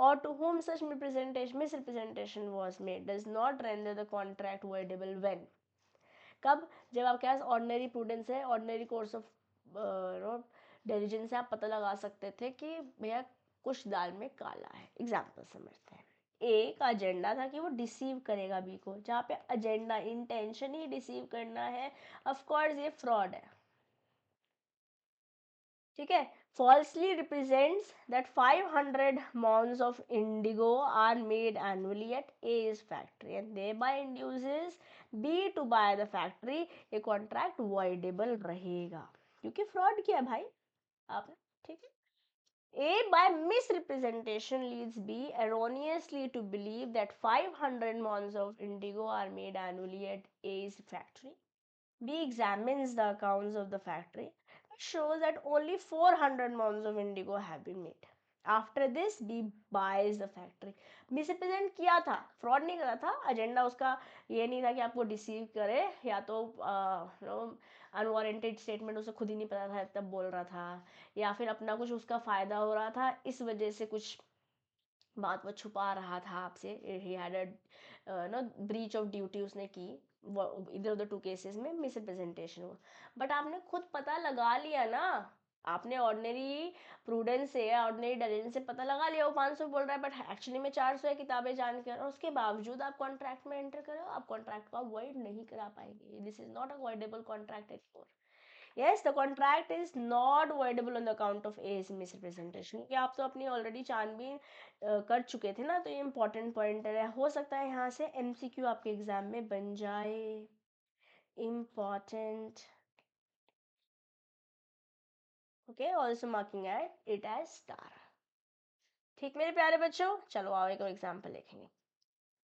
or to whom such misrepresentation was made does not render the contract voidable when. कब? जब आपके पास ऑर्डिनरी प्रूडेंस है, ऑर्डिनरी कोर्स ऑफ डिलीजेंस से आप पता लगा सकते थे कि भैया कुछ दाल में काला है. एग्जाम्पल समझते हैं. ए का एजेंडा था कि वो डिसीव करेगा बी को, जहाँ पे एजेंडा इंटेंशन ही डिसीव करना है, ऑफ कोर्स ये फ्रॉड है. ठीक है, falsely represents that 500 mounds of indigo are made annually at A's factory and thereby induces B to buy the factory, ये contract voidable रहेगा क्योंकि fraud किया भाई आपने. ठीक है, A by misrepresentation leads B erroneously to believe that 500 mounds of indigo are made annually at A's factory. B examines the accounts of the factory, which shows that only 400 mounds of indigo have been made. After this, B buys the factory. Misrepresent किया था, फ्रॉड नहीं करा था. एजेंडा उसका ये नहीं था कि आपको डिसीव करे, या तो अनवारंटेड स्टेटमेंट उसे खुद ही नहीं पता था तब बोल रहा था, या फिर अपना कुछ उसका फ़ायदा हो रहा था इस वजह से कुछ बात वो छुपा रहा था आपसे, he had a no breach of duty उसने की, इधर उधर 2 केसेस में मिस रिप्रेजेंटेशन हुआ, बट आपने खुद पता लगा लिया ना, आपने ऑर्डिनरी प्रूडेंस से या ऑर्डिनरी डिलीजेंस से पता लगा लिया वो 500 बोल रहा है बट एक्चुअली में 400 है किताबें जानकर, और उसके बावजूद आप कॉन्ट्रैक्ट में एंटर करो, आप कॉन्ट्रैक्ट को अवॉइड नहीं करा पाएंगे, this is not avoidable contract anymore. yes the contract is not voidable on the account of A's misrepresentation, कि आप तो अपनी ऑलरेडी छानबीन कर चुके थे ना, तो ये इंपॉर्टेंट पॉइंटर है, हो सकता है यहाँ से एमसीक्यू आपके एग्जाम में बन जाए, important, okay, also marking at it as star। ठीक मेरे प्यारे बच्चों, चलो आओ एक और एग्जाम्पल देखेंगे।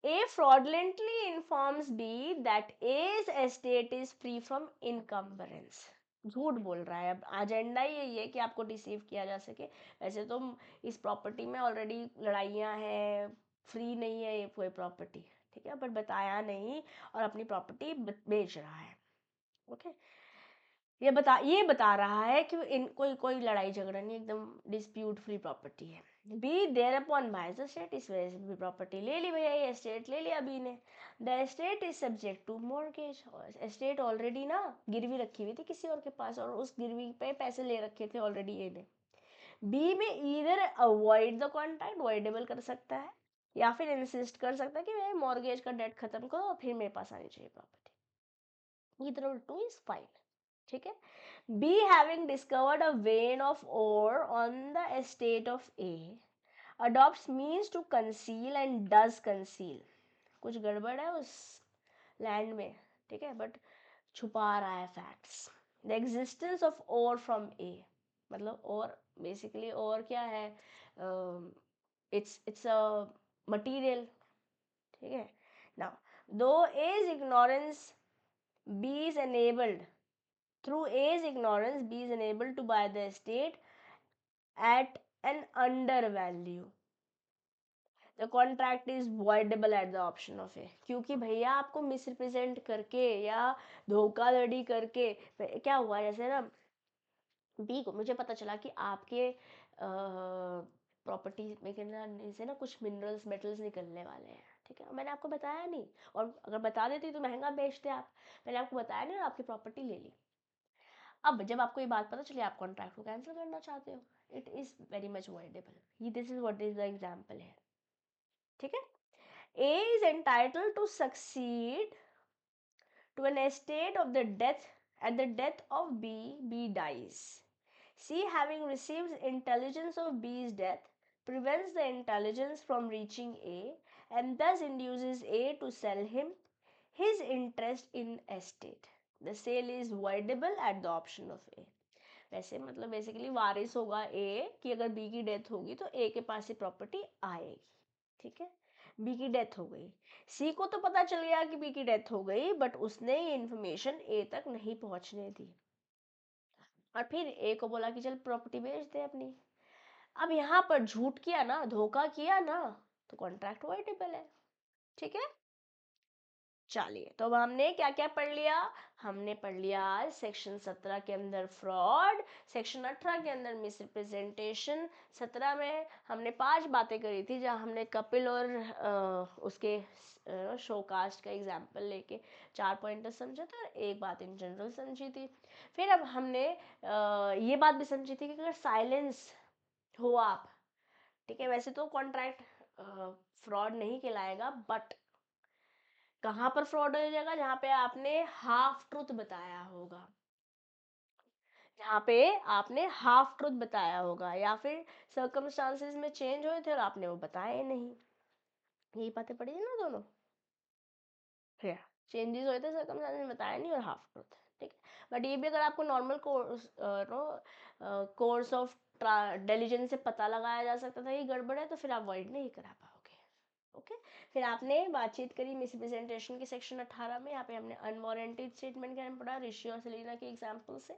A fraudulently informs B that A's estate is free from encumbrance। झूठ बोल रहा है, अब एजेंडा ही यही है कि आपको डिसीव किया जा सके, वैसे तो इस प्रॉपर्टी में ऑलरेडी लड़ाइयाँ हैं, फ्री नहीं है ये कोई प्रॉपर्टी, ठीक है, बट बताया नहीं और अपनी प्रॉपर्टी बेच रहा है। ओके, ये बता रहा है कि इन कोई कोई लड़ाई झगड़ा नहीं, एकदम डिस्प्यूट फ्री प्रॉपर्टी है। B thereupon buys the state, इस वजह से भी प्रॉपर्टी ले ली भैया, ये स्टेट ले लिया बी ने। The estate is subject to mortgage, estate already ना गिरवी रखी हुई थी किसी और के पास, और उस गिरवी पे पैसे ले रखे थे ऑलरेडी ए ने। बी में either avoid the contract, avoidable कर सकता है, या फिर इंसिस्ट कर सकता है कि भाई मॉर्गेज का डेट खत्म करो फिर मेरे पास आनी चाहिए property, either of two is fine. ठीक है, B having discovered a vein of ore on the estate of A adopts means to conceal and does conceal, कुछ गड़बड़ है उस लैंड में, ठीक है, बट छुपा रहा है facts. The existence of ore from A, मतलब और बेसिकली और क्या है, इट्स अ मटीरियल, ठीक है। नाउ दो A's ignorance B is enabled, through A's ignorance, B is enabled to buy the estate at an undervalue. The contract is voidable at the option of A। क्योंकि भैया आपको मिसरिप्रेजेंट करके या धोखाधड़ी करके क्या हुआ, जैसे ना बी को मुझे पता चला कि आपके प्रॉपर्टी में से ना कुछ मिनरल्स मेटल्स निकलने वाले हैं, ठीक है, मैंने आपको बताया नहीं, और अगर बता देती तो महंगा बेचते आप, मैंने आपको बताया नहीं और आपकी प्रॉपर्टी ले ली। अब जब आपको ये बात पता चली आप कॉन्ट्रैक्ट को कैंसिल करना चाहते हो, it is very much avoidable, this is what is the example है, ठीक है। A is entitled to succeed to an estate of the death at the death of B dies. C, having received intelligence of B's death, prevents the intelligence from reaching A and thus induces A to sell him his interest in estate. The sale is voidable at the option of A। वैसे मतलब बेसिकली वारिस होगा ए, कि अगर बी की डेथ होगी तो ए के पास ही प्रॉपर्टी आएगी, ठीक है। बी की डेथ हो गई, सी को तो पता चल गया कि बी की डेथ हो गई, बट उसने ये इन्फॉर्मेशन ए तक नहीं पहुंचने दी, और फिर ए को बोला कि चल प्रॉपर्टी बेच दे अपनी। अब यहाँ पर झूठ किया ना, धोखा किया ना, तो कॉन्ट्रैक्ट वॉइडेबल है, ठीक है। चलिए, तो अब हमने क्या क्या पढ़ लिया, हमने पढ़ लिया सेक्शन 17 के अंदर फ्रॉड, सेक्शन 18 के अंदर मिसरिप्रेजेंटेशन, 17 में हमने 5 बातें करी थी, जहाँ हमने कपिल और उसके शोकास्ट का एग्जाम्पल लेके 4 पॉइंटर समझा था, और एक बात इन जनरल समझी थी। फिर अब हमने ये बात भी समझी थी कि अगर साइलेंस हो आप, ठीक है, वैसे तो कॉन्ट्रैक्ट फ्रॉड नहीं कहलाएगा, बट कहाँ पर फ्रॉड हो जाएगा, जहाँ पे आपने हाफ ट्रूथ बताया होगा, जहाँ पे आपने हाफ ट्रूथ बताया होगा, या फिर सर्कमस्टांसेस में चेंज हुए थे और आपने वो बताए नहीं, यही बातें पड़ी है ना दोनों, चेंजेस हुए थे सर्कमस्टांसेस में बताया नहीं, और हाफ ट्रूथ, ठीक है। बट ये भी अगर आपको नॉर्मल कोर्स ऑफ डिलीजेंस से पता लगाया जा सकता था कि गड़बड़ है, तो फिर आप अवॉइड नहीं करा पाओगे, ओके। फिर आपने बातचीत करी मिसरिप्रेजेंटेशन के सेक्शन 18 में, यहाँ पे हमने अनवारंटेड स्टेटमेंट के बारे में पढ़ा, ऋषि और सलीना के एग्जाम्पल से,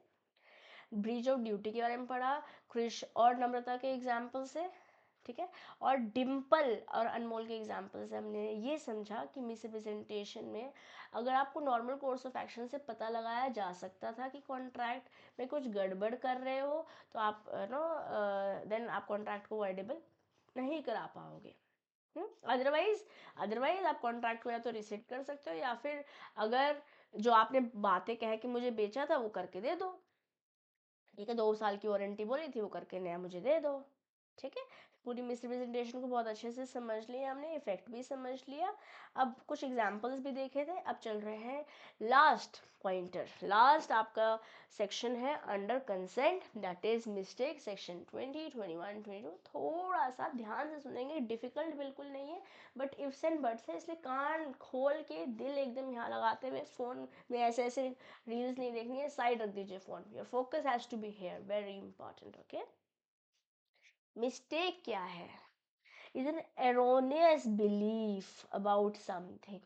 ब्रीच ऑफ ड्यूटी के बारे में पढ़ा क्रिश और नम्रता के एग्जाम्पल से, ठीक है, और डिम्पल और अनमोल के एग्जाम्पल से हमने ये समझा कि मिसरिप्रेजेंटेशन में अगर आपको नॉर्मल कोर्स ऑफ एक्शन से पता लगाया जा सकता था कि कॉन्ट्रैक्ट में कुछ गड़बड़ कर रहे हो, तो आप नो देन आप कॉन्ट्रैक्ट को वॉइडेबल नहीं करा पाओगे। अदरवाइज अदरवाइज आप कॉन्ट्रैक्ट को या तो रिसेट कर सकते हो, या फिर अगर जो आपने बातें कह के मुझे बेचा था वो करके दे दो। ठीक है, 2 साल की वारंटी बोली थी, वो करके नया मुझे दे दो। ठीक है, पूरी मिसरिप्रेजेंटेशन को बहुत अच्छे से समझ लिया हमने, इफेक्ट भी समझ लिया। अब कुछ एग्जांपल्स भी देखे थे, अब चल रहे हैं लास्ट पॉइंटर। लास्ट आपका सेक्शन है under consent, that is mistake, section 20, 21, 22। थोड़ा सा ध्यान से सुनेंगे, डिफिकल्ट बिल्कुल नहीं है, बट इफ्स एंड बट्स है, इसलिए कान खोल के दिल एकदम यहाँ लगाते हुए, फोन में ऐसे ऐसे रील्स नहीं देखनी है, साइड रख दीजिए phone. Your focus has to be here, very important. Okay, mistake क्या है? Is an erroneous belief about something.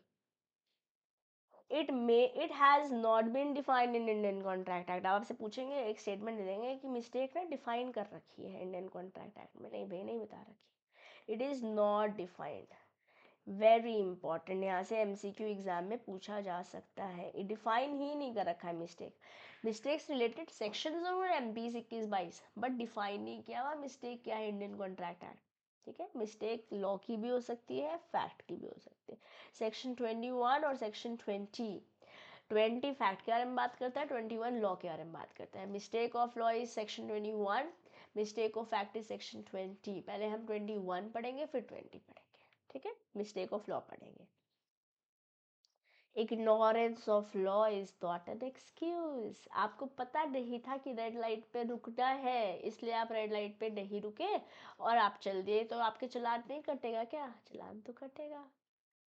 It has not been defined in Indian Contract Act. आप आपसे पूछेंगे, एक स्टेटमेंट दे देंगे कि मिस्टेक ना डिफाइन कर रखी है इंडियन कॉन्ट्रैक्ट एक्ट में। नहीं भाई, नहीं बता रखी, it is not defined. Very important, यहाँ से एमसीक्यू एग्जाम में पूछा जा सकता है। ये डिफाइन ही नहीं कर रखा है मिस्टेक। मिस्टेक्स रिलेटेड सेक्शन जरूर MP 21-22, बट डिफाइन नहीं किया हुआ मिस्टेक क्या है इंडियन कॉन्ट्रैक्ट एक्ट। ठीक है, मिस्टेक लॉ की भी हो सकती है, फैक्ट की भी हो सकती है। सेक्शन 21 और सेक्शन 20 फैक्ट के बारे में बात करता है, 21 लॉ के बारे में बात करता है। Mistake of law is section 21, mistake of fact is section 20। पहले हम 21 पढ़ेंगे, फिर 20 पढ़ेंगे। ठीक है, मिस्टेक ऑफ लॉ पढ़ेंगे। Ignorance of law is not an excuse. आपको पता नहीं था कि रेड लाइट पे रुकना है, इसलिए आप रेड लाइट पे नहीं रुके और आप चल दिए, तो आपके चालान नहीं कटेगा क्या? चालान तो कटेगा।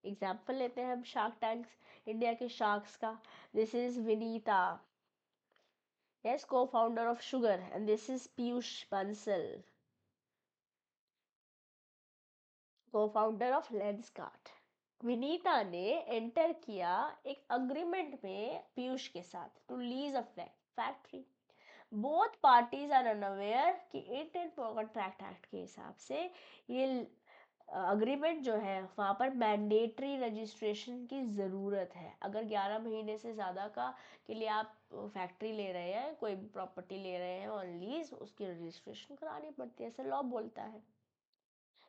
एग्जाम्पल लेते हैं हम शार्क टैंक्स, इंडिया के शार्क्स का। This is Vinita, yes, co-founder of Sugar, and this is Piyush Bansal, co-founder of Lenskart. Vineeta ने एंटर किया एक अग्रीमेंट में पीयूष के साथ to lease a factory. Both parties are unaware कि इंडियन कॉन्ट्रैक्ट एक्ट के हिसाब से ये अग्रीमेंट जो है वहाँ पर मैंडेटरी रजिस्ट्रेशन की ज़रूरत है। अगर 11 महीने से ज़्यादा का के लिए आप फैक्ट्री ले रहे हैं, कोई भी प्रॉपर्टी ले रहे हैं ऑन लीज, उसकी रजिस्ट्रेशन करानी पड़ती है, ऐसा लॉ बोलता है।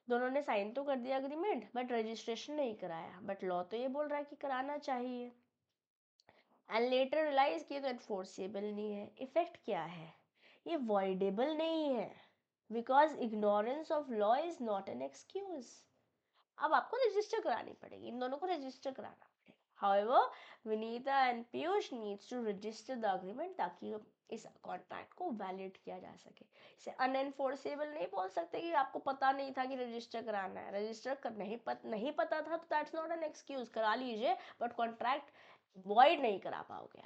दोनों ने साइन तो कर दिया अग्रीमेंट, बट रजिस्ट्रेशन नहीं कराया, बट लॉ तो ये बोल रहा है कि कराना चाहिए। एंड लेटर रियलाइज किया तो एनफोर्सेबल नहीं है। इफेक्ट क्या है? ये वॉइडेबल नहीं है, because ignorance of law is not an excuse. अब आपको रजिस्टर करानी पड़ेगी, इन दोनों को रजिस्टर कराना पड़ेगा। However, Vineeta and Piyush needs to register the agreement, ताकि इस कॉन्ट्रैक्ट को वैलिड किया जा सके। इसे अनएनफोर्सेबल नहीं बोल सकते कि आपको पता नहीं था कि रजिस्टर कराना है। रजिस्टर कर नहीं पता था तो दैट्स नॉट एन एक्सक्यूज, करा लीजिए, बट कॉन्ट्रैक्ट वॉइड नहीं करा पाओगे।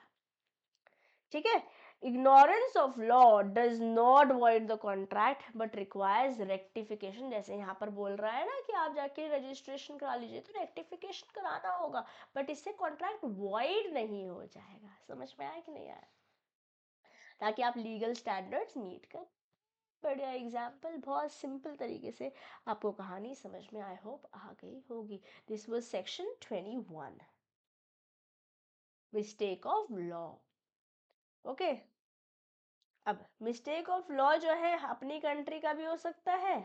ठीक है, ignorance of law does not void the contract but requires rectification. जैसे यहाँ पर बोल रहा है ना कि आप जाके रजिस्ट्रेशन करा लीजिए, तो रेक्टिफिकेशन कराना होगा, बट इससे कॉन्ट्रैक्ट वॉइड नहीं हो जाएगा। समझ में आया कि नहीं आया? ताकि आप लीगल स्टैंडर्ड्स मीट कर। बढ़िया एग्जाम्पल, बहुत सिंपल तरीके से आपको कहानी समझ में आई होप आ गई होगी। This was section 21, mistake of law. Okay, अब मिस्टेक ऑफ लॉ जो है अपनी कंट्री का भी हो सकता है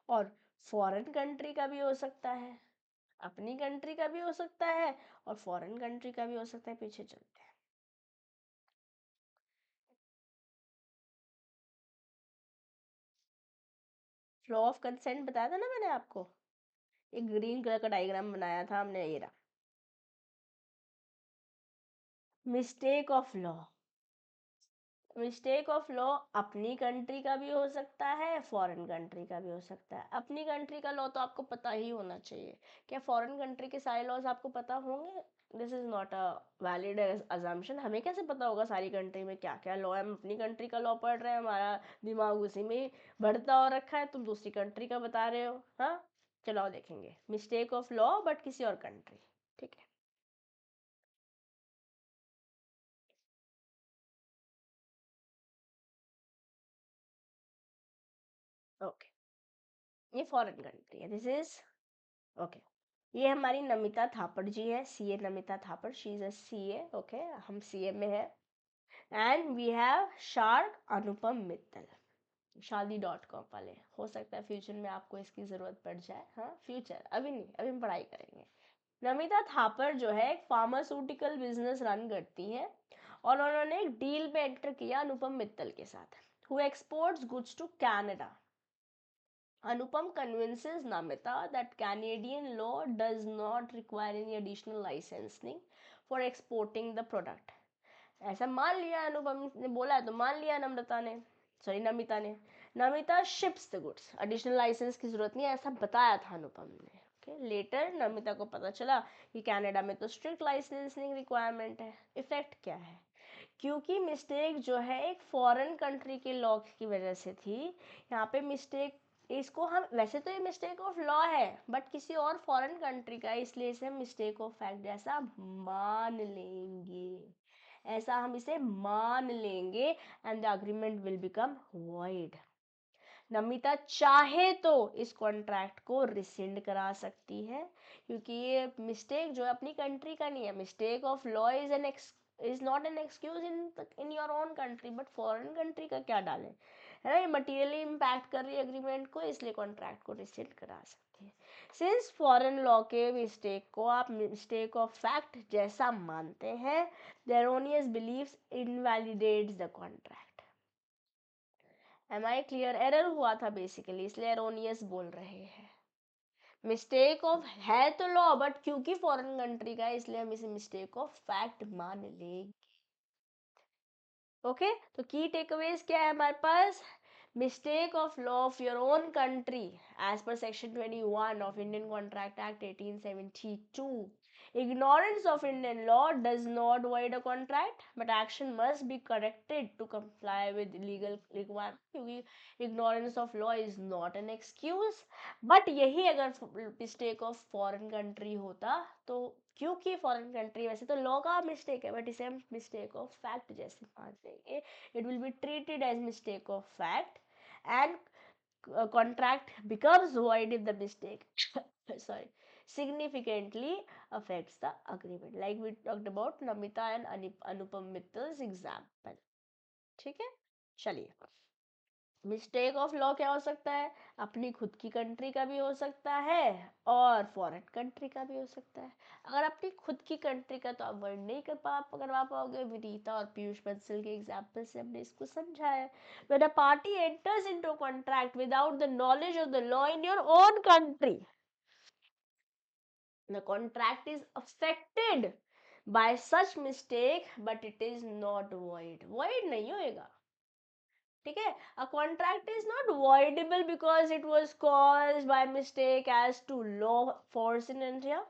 और फॉरेन कंट्री का भी हो सकता है। अपनी कंट्री का भी हो सकता है और फॉरेन कंट्री का भी हो सकता है। पीछे चलते हैं। फ्लो ऑफ कंसेंट बताया था ना मैंने आपको, एक ग्रीन कलर का डायग्राम बनाया था हमने, ये रहा। Mistake of law, mistake of law अपनी कंट्री का भी हो सकता है, फॉरेन कंट्री का भी हो सकता है। अपनी कंट्री का लॉ तो आपको पता ही होना चाहिए। क्या फॉरेन कंट्री के सारे लॉज आपको पता होंगे? This is not a valid assumption. हमें कैसे पता होगा सारी कंट्री में क्या क्या लॉ है? हम अपनी कंट्री का लॉ पढ़ रहे हैं, हमारा दिमाग उसी में बढ़ता हो रखा है, तुम दूसरी कंट्री का बता रहे हो। हाँ, चलो देखेंगे मिस्टेक ऑफ लॉ बट किसी और कंट्री। ठीक है, ओके, ये फॉरेन कंट्री है। दिस इज ओके, ये हमारी नमिता थापड़ जी है, CA Namita Thapar, she is a CA. Okay, हम सीए में है। And we have shark Anupam Mittal. शादी.com वाले, हो सकता है फ्यूचर में आपको इसकी ज़रूरत पड़ जाए। हाँ, फ्यूचर, अभी नहीं, अभी हम पढ़ाई करेंगे। नमिता थापर जो है एक फार्मास्यूटिकल बिजनेस रन करती है और उन्होंने एक डील पे एंटर किया अनुपम मित्तल के साथ, who exports goods to Canada. Anupam convinces Namita that Canadian law does not require any additional licensing for exporting the product. ऐसा मान लिया अनुपम ने बोला तो मान लिया नम्रता ने, सॉरी नमिता ने। Namita ships the goods, additional licence की जरूरत नहीं है ऐसा बताया था अनुपम ने। ओके, लेटर नमिता को पता चला कि कनाडा में तो स्ट्रिक्ट लाइसेंसिंग रिक्वायरमेंट है। इफेक्ट क्या है, क्योंकि मिस्टेक जो है एक फॉरेन कंट्री के लॉ की वजह से थी, यहाँ पे मिस्टेक, इसको हम वैसे तो ये मिस्टेक ऑफ लॉ है बट किसी और फॉरेन कंट्री का, इसलिए इसे हम मिस्टेक ऑफ फैक्ट जैसा मान लेंगे, ऐसा हम इसे मान लेंगे and the agreement will become void. Namita चाहे तो इस कॉन्ट्रैक्ट को रिसिंड करा सकती है, क्योंकि ये मिस्टेक जो है अपनी कंट्री का नहीं है। Mistake of law is not an excuse in your own country, but foreign country का क्या डालें, है ना, ये मटीरियली इम्पैक्ट कर रही है एग्रीमेंट को, इसलिए कॉन्ट्रैक्ट को रिसिंड करा सकती है। सिंस फॉरेन लॉ के मिस्टेक को आप मिस्टेक ऑफ फैक्ट जैसा मानते हैं, the erroneous beliefs invalidates the contract. Am I clear, error हुआ था बेसिकली, इसलिए एरोनियस बोल रहे हैं। मिस्टेक ऑफ है तो लॉ, बट क्योंकि फॉरेन कंट्री का है इसलिए हम इसे मिस्टेक ऑफ फैक्ट मान लेंगे। ओके, तो की टेकअवेज क्या है हमारे पास, mistake of law of your own country as per section 21 of Indian Contract Act 1872. Ignorance of Indian law does not void a contract, but action must be corrected to comply with legal requirement, क्योंकि ignorance of law is not an excuse। but यही अगर mistake of foreign country होता तो, क्योंकि फॉरेन कंट्री वैसे तो लॉ का मिस्टेक है बट इसे हम मिस्टेक ऑफ फैक्ट जैसे मान लेंगे, it will be treated as mistake of fact and contract becomes void if the mistake sorry significantly affects the agreement, like we talked about Namita and Anupam Mittal's example। ठीक है, चलिए, मिस्टेक ऑफ लॉ क्या हो सकता है, अपनी खुद की कंट्री का भी हो सकता है और फॉरेन कंट्री का भी हो सकता है। अगर अपनी खुद की कंट्री का तो आप वर्ड नहीं करवा पाओगे, विनीता और पीयूष बंसल के एग्जाम्पल से हमने इसको समझा है। When a party enters into contract without the knowledge of the law in your own country, the contract is affected by such mistake but it is not void नहीं होएगा। ठीक है, a contract is not voidable because it was caused by mistake as to law force in India।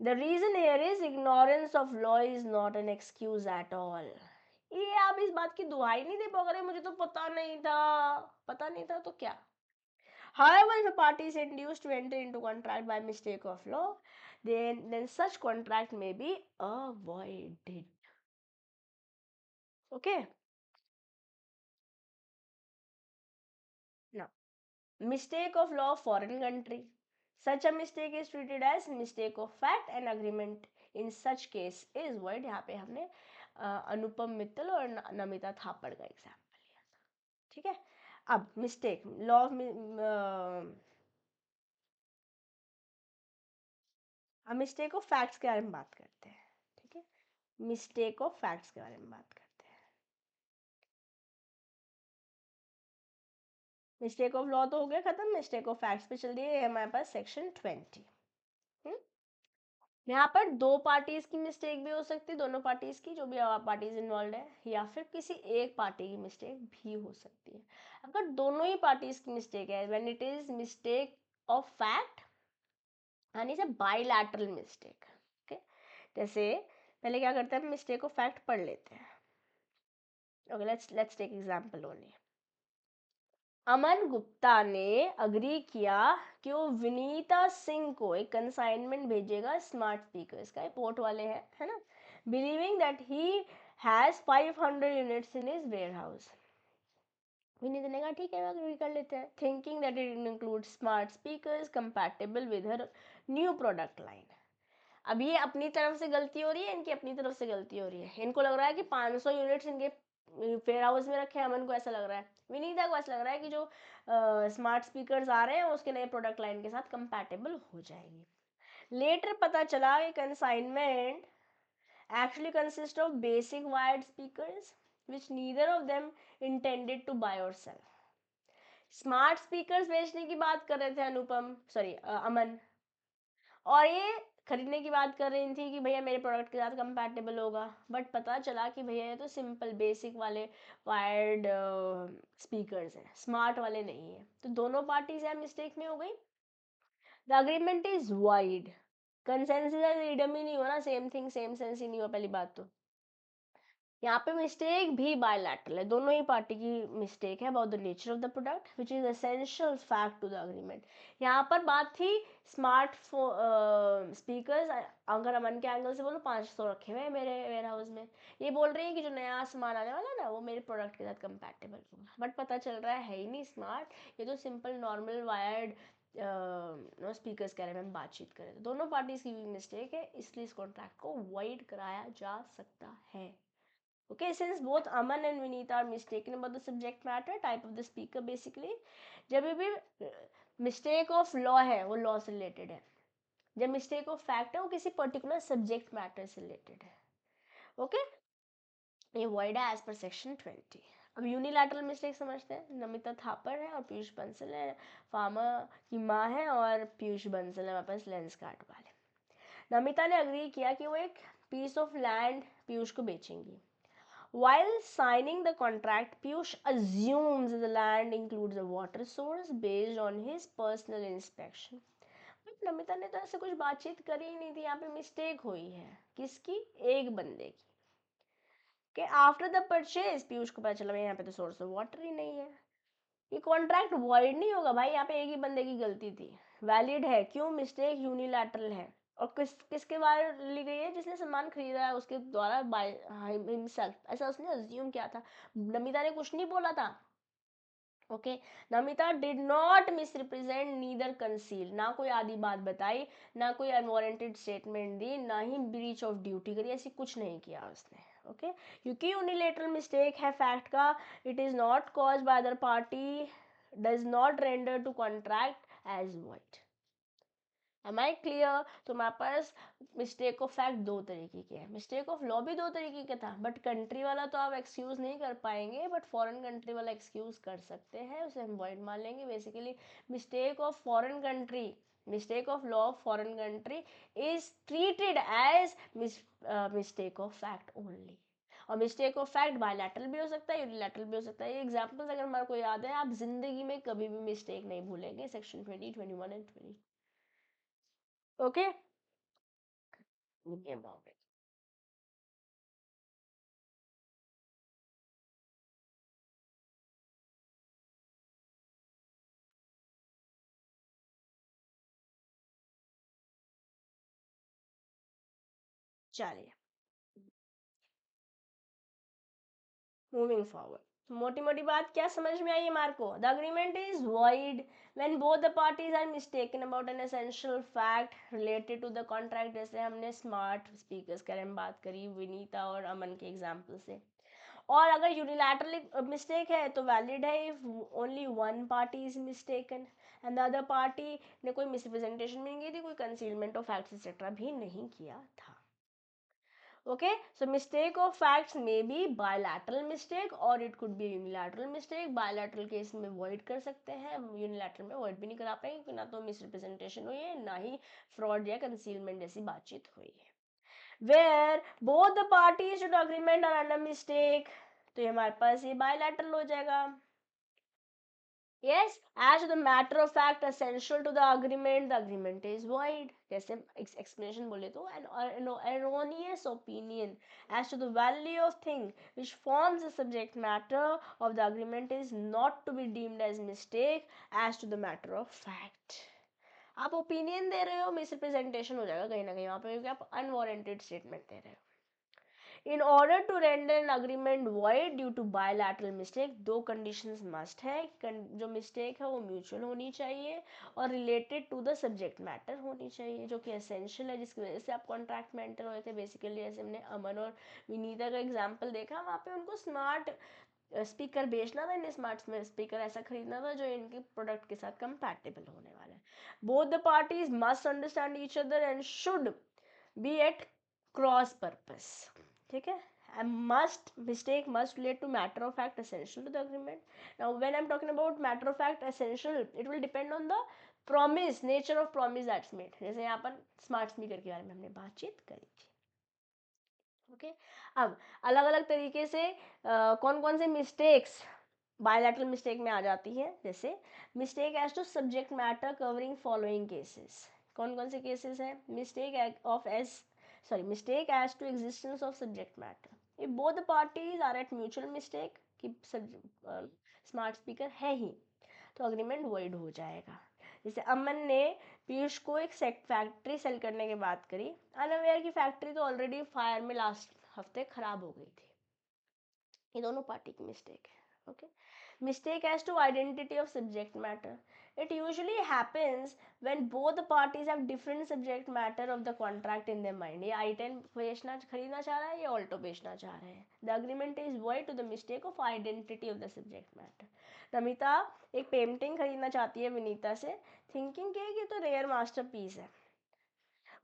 the reason here is ignorance of law is not an excuse at all। ये आप इस बात की दुहाई नहीं दे पाओगे, मुझे तो पता नहीं था तो क्या। however if a party is induced to enter into contract by mistake of law, then such contract may be avoided। okay, now mistake of law foreign country, such a mistake is treated as mistake of fact and agreement in such case is void। यहाँ पे हमने अनुपम मित्तल और नमिता थापर का एग्जाम्पल लिया था। ठीक है, अब मिस्टेक लॉ ऑफ हम मिस्टेक ऑफ फैक्ट्स के बारे में बात करते हैं। ठीक है, मिस्टेक ऑफ फैक्ट्स के बारे में बात करते हैं। मिस्टेक ऑफ लॉ तो हो गया खत्म, मिस्टेक ऑफ फैक्ट्स पे चल दिए, हमारे पास सेक्शन 20। यहाँ पर दो पार्टीज की मिस्टेक भी हो सकती है, दोनों पार्टीज की, जो भी पार्टीज इन्वॉल्व है, या फिर किसी एक पार्टी की मिस्टेक भी हो सकती है। अगर दोनों ही पार्टीज की मिस्टेक है, when it is mistake of fact and is a bilateral mistake. Okay, जैसे पहले क्या करते हैं, हम मिस्टेक ऑफ फैक्ट पढ़ लेते हैं। Okay, let's take example only. Aman Gupta ने अग्री किया कि वो विनीता सिंह को एक कंसाइनमेंट भेजेगा स्मार्ट स्पीकर्स का, पोर्ट वाले हैं, है ना, believing that he has 500 units in his warehouse. Vineeta ने कहा ठीक है, अग्री कर लेते हैं, thinking that it includes smart speakers compatible with her new product line. अब ये अपनी तरफ से गलती हो रही है, इनकी अपनी तरफ से गलती हो रही है। इनको लग रहा है कि 500 यूनिट्स इनके फेयर हाउस में रखे, अमन को ऐसा लग रहा है, विनीता को ऐसा लग रहा है कि जो स्मार्ट स्पीकर्स आ रहे हैं उसके नए प्रोडक्ट लाइन के साथ कंपैटिबल हो जाएंगे। लेटर पता चला कि consignment actually consist of basic wired speakers which neither of them intended to buy or sell. Smart speakers बेचने की बात कर रहे थे अनुपम, सॉरी अमन, और ये खरीदने की बात कर रही थी कि भैया मेरे प्रोडक्ट के साथ कंपैटिबल होगा, बट पता चला कि भैया ये तो सिंपल बेसिक वाले वायर्ड स्पीकर्स हैं, स्मार्ट वाले नहीं है, तो दोनों पार्टीज है मिस्टेक में हो गई। The agreement is void, consensus idem ही नहीं हो ना, सेम थिंग सेम सेंस ही नहीं हो, पहली बात तो यहाँ पे मिस्टेक भी बायलैटरल है, दोनों ही पार्टी की मिस्टेक है about the nature of the product which is essential fact to the agreement. यहाँ पर बात थी स्मार्ट स्पीकर्स, अगर अमन के एंगल से बोलो 500 रखे हुए हैं मेरे वेयर हाउस में, ये बोल रही है कि जो नया सामान आने वाला है ना वो मेरे प्रोडक्ट के साथ कंपैटिबल होगा, बट पता चल रहा है ही नहीं स्मार्ट, ये तो सिंपल नॉर्मल वायर्ड स्पीकर्स के बारे में बातचीत करें, तो दोनों पार्टीज की भी मिस्टेक है, इसलिए इस कॉन्ट्रैक्ट को वाइड कराया जा सकता है। Okay, since both Aman and Vinita are mistaken about the subject matter, type of the speaker basically, जब भी मिस्टेक ऑफ लॉ है वो लॉ से रिलेटेड है, जब मिस्टेक ऑफ फैक्ट है वो किसी पर्टिकुलर सब्जेक्ट मैटर से रिलेटेड है। ओके, ये वर्ड है एज पर सेक्शन 20। अब यूनिलैटरल मिस्टेक समझते हैं। नमिता थापर है और पीयूष बंसल है, फार्मा की माँ है, और पीयूष बंसल है हमारे पास लेंस कार्ड वाले। नमिता ने अग्री किया कि वो एक पीस ऑफ लैंड पीयूष को बेचेंगी। While signing the contract, Piyush assumes the land includes a water source based on his personal inspection. But Namita ने तो ऐसे कुछ बातचीत करी ही नहीं थी, यहाँ पे मिस्टेक हुई है किसकी, एक बंदे की। कि आफ्टर द परचेज पीयूष को पता चला भाई यहाँ पे तो सोर्स ऑफ वाटर ही नहीं है, ये कॉन्ट्रैक्ट वॉइड नहीं होगा भाई, यहाँ पे एक ही बंदे की गलती थी, वैलिड है, क्यों, मिस्टेक यूनिलैटरल है, और किसके बारे ली गई है, जिसने सामान खरीदा है उसके द्वारा बाय हिमसेल्फ, ऐसा उसने अज्यूम किया था, नमिता ने कुछ नहीं बोला था। Okay, Namita did not misrepresent neither conceal, ना कोई आधी बात बताई, ना कोई अनवारंटेड स्टेटमेंट दी, ना ही ब्रीच ऑफ ड्यूटी करी, ऐसी कुछ नहीं किया उसने। ओके, क्योंकि यूनिलेटरल मिस्टेक है फैक्ट का, it is not cause by other party, does not render to contract as void. Am I clear? तो हमारे पास मिस्टेक ऑफ फैक्ट दो तरीके के हैं, मिस्टेक ऑफ लॉ भी दो तरीके का था, बट कंट्री वाला तो आप एक्सक्यूज नहीं कर पाएंगे, बट फॉरेन कंट्री वाला एक्सक्यूज कर सकते हैं, उसे हम वॉइड मान लेंगे। Basically mistake of foreign country, mistake of law of foreign country is treated as mistake of fact only, और मिस्टेक ऑफ फैक्ट बायलैटरल भी हो सकता है, यूनिलैटरल भी हो सकता है। ये एग्जांपल्स अगर हमारे को याद है, आप जिंदगी में कभी भी मिस्टेक नहीं भूलेंगे, सेक्शन 20, 21 एंड 20। ओके, ये बात है। चलिए मूविंग फॉरवर्ड, मोटी मोटी बात क्या समझ में आई है Marco? The agreement is void when both the parties are mistaken about an essential fact related to the contract, जैसे हमने स्मार्ट स्पीकर्स के बारे में बात करी विनीता और अमन के एग्जाम्पल से। और अगर यूनिलैटरल मिस्टेक है तो वैलिड है if only one party is mistaken and the other party ने कोई मिसरिप्रेजेंटेशन भी नहीं की थी, कोई कंसीलमेंट ऑफ फैक्ट्स एक्सेट्रा भी नहीं किया था। Okay, so mistake of facts may be bilateral mistake or it could be unilateral mistake. Bilateral case में void कर सकते हैं, unilateral में void भी नहीं करा पाएंगे क्योंकि ना तो misrepresentation हुई है, ना ही fraud या concealment जैसी बातचीत हुई है। Where both the parties to the agreement are under mistake, तो ये हमारे पास ये bilateral हो जाएगा। Yes, as to the matter of fact essential to the agreement is void. जैसे explanation बोले तो an erroneous opinion as to the value of thing which forms the subject matter of the agreement is not to be deemed as mistake as to the matter of fact. आप ओपिनियन दे रहे हो, मिसरिप्रेजेंटेशन हो जाएगा कहीं ना कहीं वहाँ पे, क्योंकि आप अनवारंटेड स्टेटमेंट दे रहे हो। In order to render an agreement void due to bilateral mistake, दो conditions must है. जो mistake है वो mutual होनी चाहिए और related to the subject matter होनी चाहिए, जो कि essential है, जिसकी वजह से आप contract में enter हुए थे. बेसिकली जैसे हमने अमन और विनीता का एग्जाम्पल देखा, वहाँ पे उनको स्मार्ट स्पीकर बेचना था, इन्हें स्मार्ट स्पीकर ऐसा खरीदना था जो इनके प्रोडक्ट के साथ कंपैटिबल होने वाला है. Both the parties must understand each other and should be at cross purpose. ठीक है. Mistake must relate to matter of fact essential to the agreement. Now when I'm talking about matter of fact essential, it will depend on the promise, nature of promise that's made. जैसे यहाँ पर स्मार्ट स्पीकर के बारे में हमने बातचीत करी थी. ओके. अब अलग अलग तरीके से कौन कौन से मिस्टेक्स बायलैटरल मिस्टेक में आ जाती है. जैसे mistake as to subject matter covering following cases. कौन कौन से केसेस हैं? Mistake as to existence of subject matter. If both the parties are at mutual mistake कि स्मार्ट स्पीकर है ही, तो अग्रीमेंट वॉइड हो जाएगा. जैसे अमन ने पीयूष को एक फैक्ट्री सेल करने की बात करी, अनअवेयर की फैक्ट्री तो ऑलरेडी फायर में लास्ट हफ्ते खराब हो गई थी. ये दोनों पार्टी की मिस्टेक है. Okay. Mistake as to identity of subject matter. It usually happens when both the parties have different subject matter of the contract in their mind. ये आइटम बेचना खरीदना चाह रहा है, ये ऑल्टो बेचना चाह रहे हैं. The agreement is void to the mistake of identity of the subject matter. Namita एक पेंटिंग खरीदना चाहती है विनीता से, थिंकिंग कि ये तो रेयर मास्टरपीस है,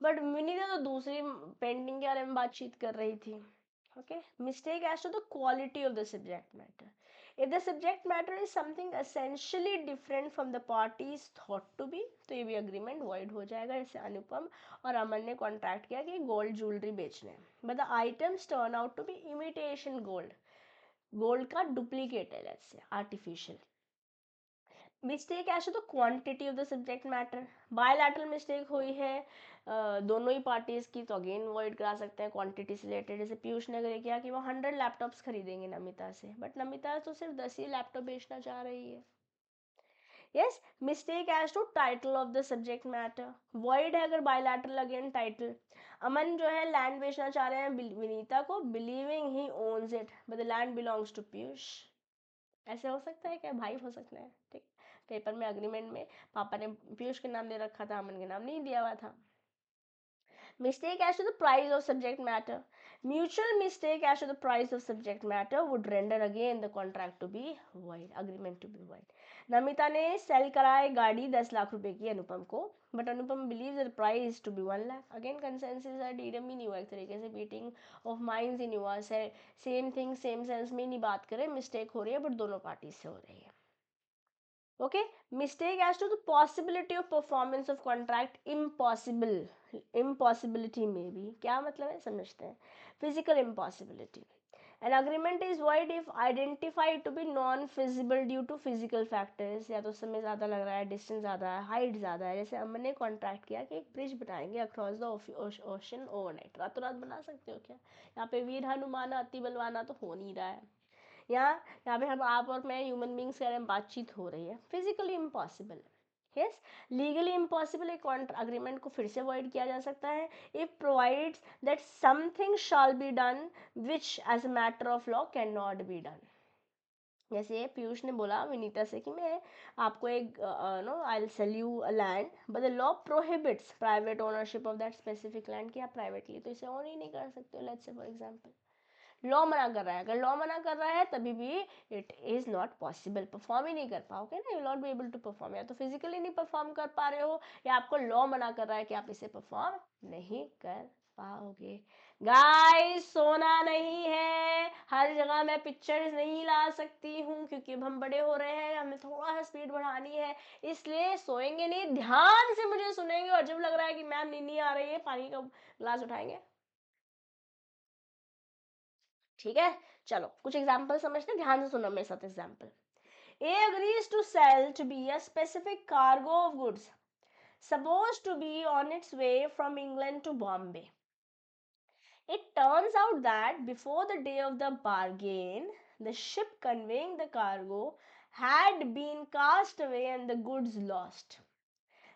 बट विनीता तो दूसरी पेंटिंग के बारे में बातचीत कर रही थी. Okay. Mistake as to the quality of the subject matter. If the subject matter is something essentially different from the parties thought to be, तो ये भी agreement void हो जाएगा. जैसे अनुपम और अमन ने कॉन्ट्रैक्ट किया कि गोल्ड ज्वेलरी बेचने हैं, but the items turn out to be imitation gold. Gold का डुप्लीकेट है, let's say artificial. Mistake as to the quantity of the subject matter. Bilateral mistake हुई है दोनों ही पार्टीज की, तो अगेन वॉइड करा सकते हैं क्वांटिटी से रिलेटेड. जैसे पीयूष ने किया कि वो 100 लैपटॉप्स खरीदेंगे नमिता से, बट नमिता तो सिर्फ 10 ही लैपटॉप बेचना चाह रही है. Yes. Mistake as to title of the subject matter. Void है अगर बायलैटरल अगेन टाइटल. अमन जो है लैंड बेचना चाह रहे हैं विनीता को, believing he owns it, but the land belongs to Piyush. ऐसे हो सकता है क्या? भाई हो सकता है. ठीक. पेपर में अग्रीमेंट में पापा ने पीयूष के नाम दे रखा था, अमन के नाम नहीं दिया हुआ था. Mistake as to the price of subject matter. Mutual mistake as to the price of subject matter would render again the contract to be void, agreement to be void. Namita ने सेल कराए गाड़ी 10 लाख रुपए की अनुपम को, but Anupam believes the price to be 1 lakh. Again consensus है, डीडम ही नहीं हुआ. एक तरीके से beating of minds ही नहीं हुआ. सेम थिंग सेम सेंस में नहीं बात करें, मिस्टेक हो रही है बट दोनों पार्टी से हो रही है. Okay. Mistake as to the possibility of performance of contract impossible. Impossibility में भी क्या मतलब है समझते हैं. Physical impossibility. An agreement is void if identified to be non-feasible due to physical factors. या तो समय ज़्यादा लग रहा है, डिस्टेंस ज़्यादा है, हाइट ज़्यादा है. जैसे हमने ने कॉन्ट्रैक्ट किया कि एक ब्रिज बनाएंगे अक्रॉस द ओशन ओवरनाइट. रातों रात बना सकते हो क्या? यहाँ पे वीर हनुमान अति बलवाना तो हो नहीं रहा है. यहाँ पे हम आप और मैं ह्यूमन बींग्स के बारे में बातचीत हो रही है. Physically impossible. Yes. Legally impossible एक अग्रीमेंट को फिर से अवॉइड किया जा सकता है if provides that something shall be done which as a matter of law can not be done. जैसे पीयूष ने बोला विनीता से कि मैं आपको एक no I will sell you a land, but the law prohibits private ownership of that specific land कि आप प्राइवेटली तो इसे ओन ही नहीं कर सकते. Let's say for example law मना कर रहा है. अगर लॉ मना कर रहा है तभी भी it is not possible. Perform ही नहीं कर पाओगे ना, you not be able to perform. या तो फिजिकली नहीं परफॉर्म कर पा रहे हो, या आपको लॉ मना कर रहा है कि आप इसे परफॉर्म नहीं कर पाओगे. गाइस सोना नहीं है, हर जगह मैं पिक्चर्स नहीं ला सकती हूँ क्योंकि अब हम बड़े हो रहे हैं, हमें थोड़ा सा स्पीड बढ़ानी है, इसलिए सोएंगे नहीं, ध्यान से मुझे सुनेंगे. और जब लग रहा है कि मैम नींद आ रही है, पानी का ग्लास उठाएंगे. ठीक है. चलो कुछ एग्जाम्पल समझते हैं, ध्यान से सुनो मेरे साथ. Example. A agrees to sell to be a specific cargo of goods supposed to be on its way from England to Bombay. It turns out that before the day of the bargain, the ship conveying the cargo had been cast away and the goods lost.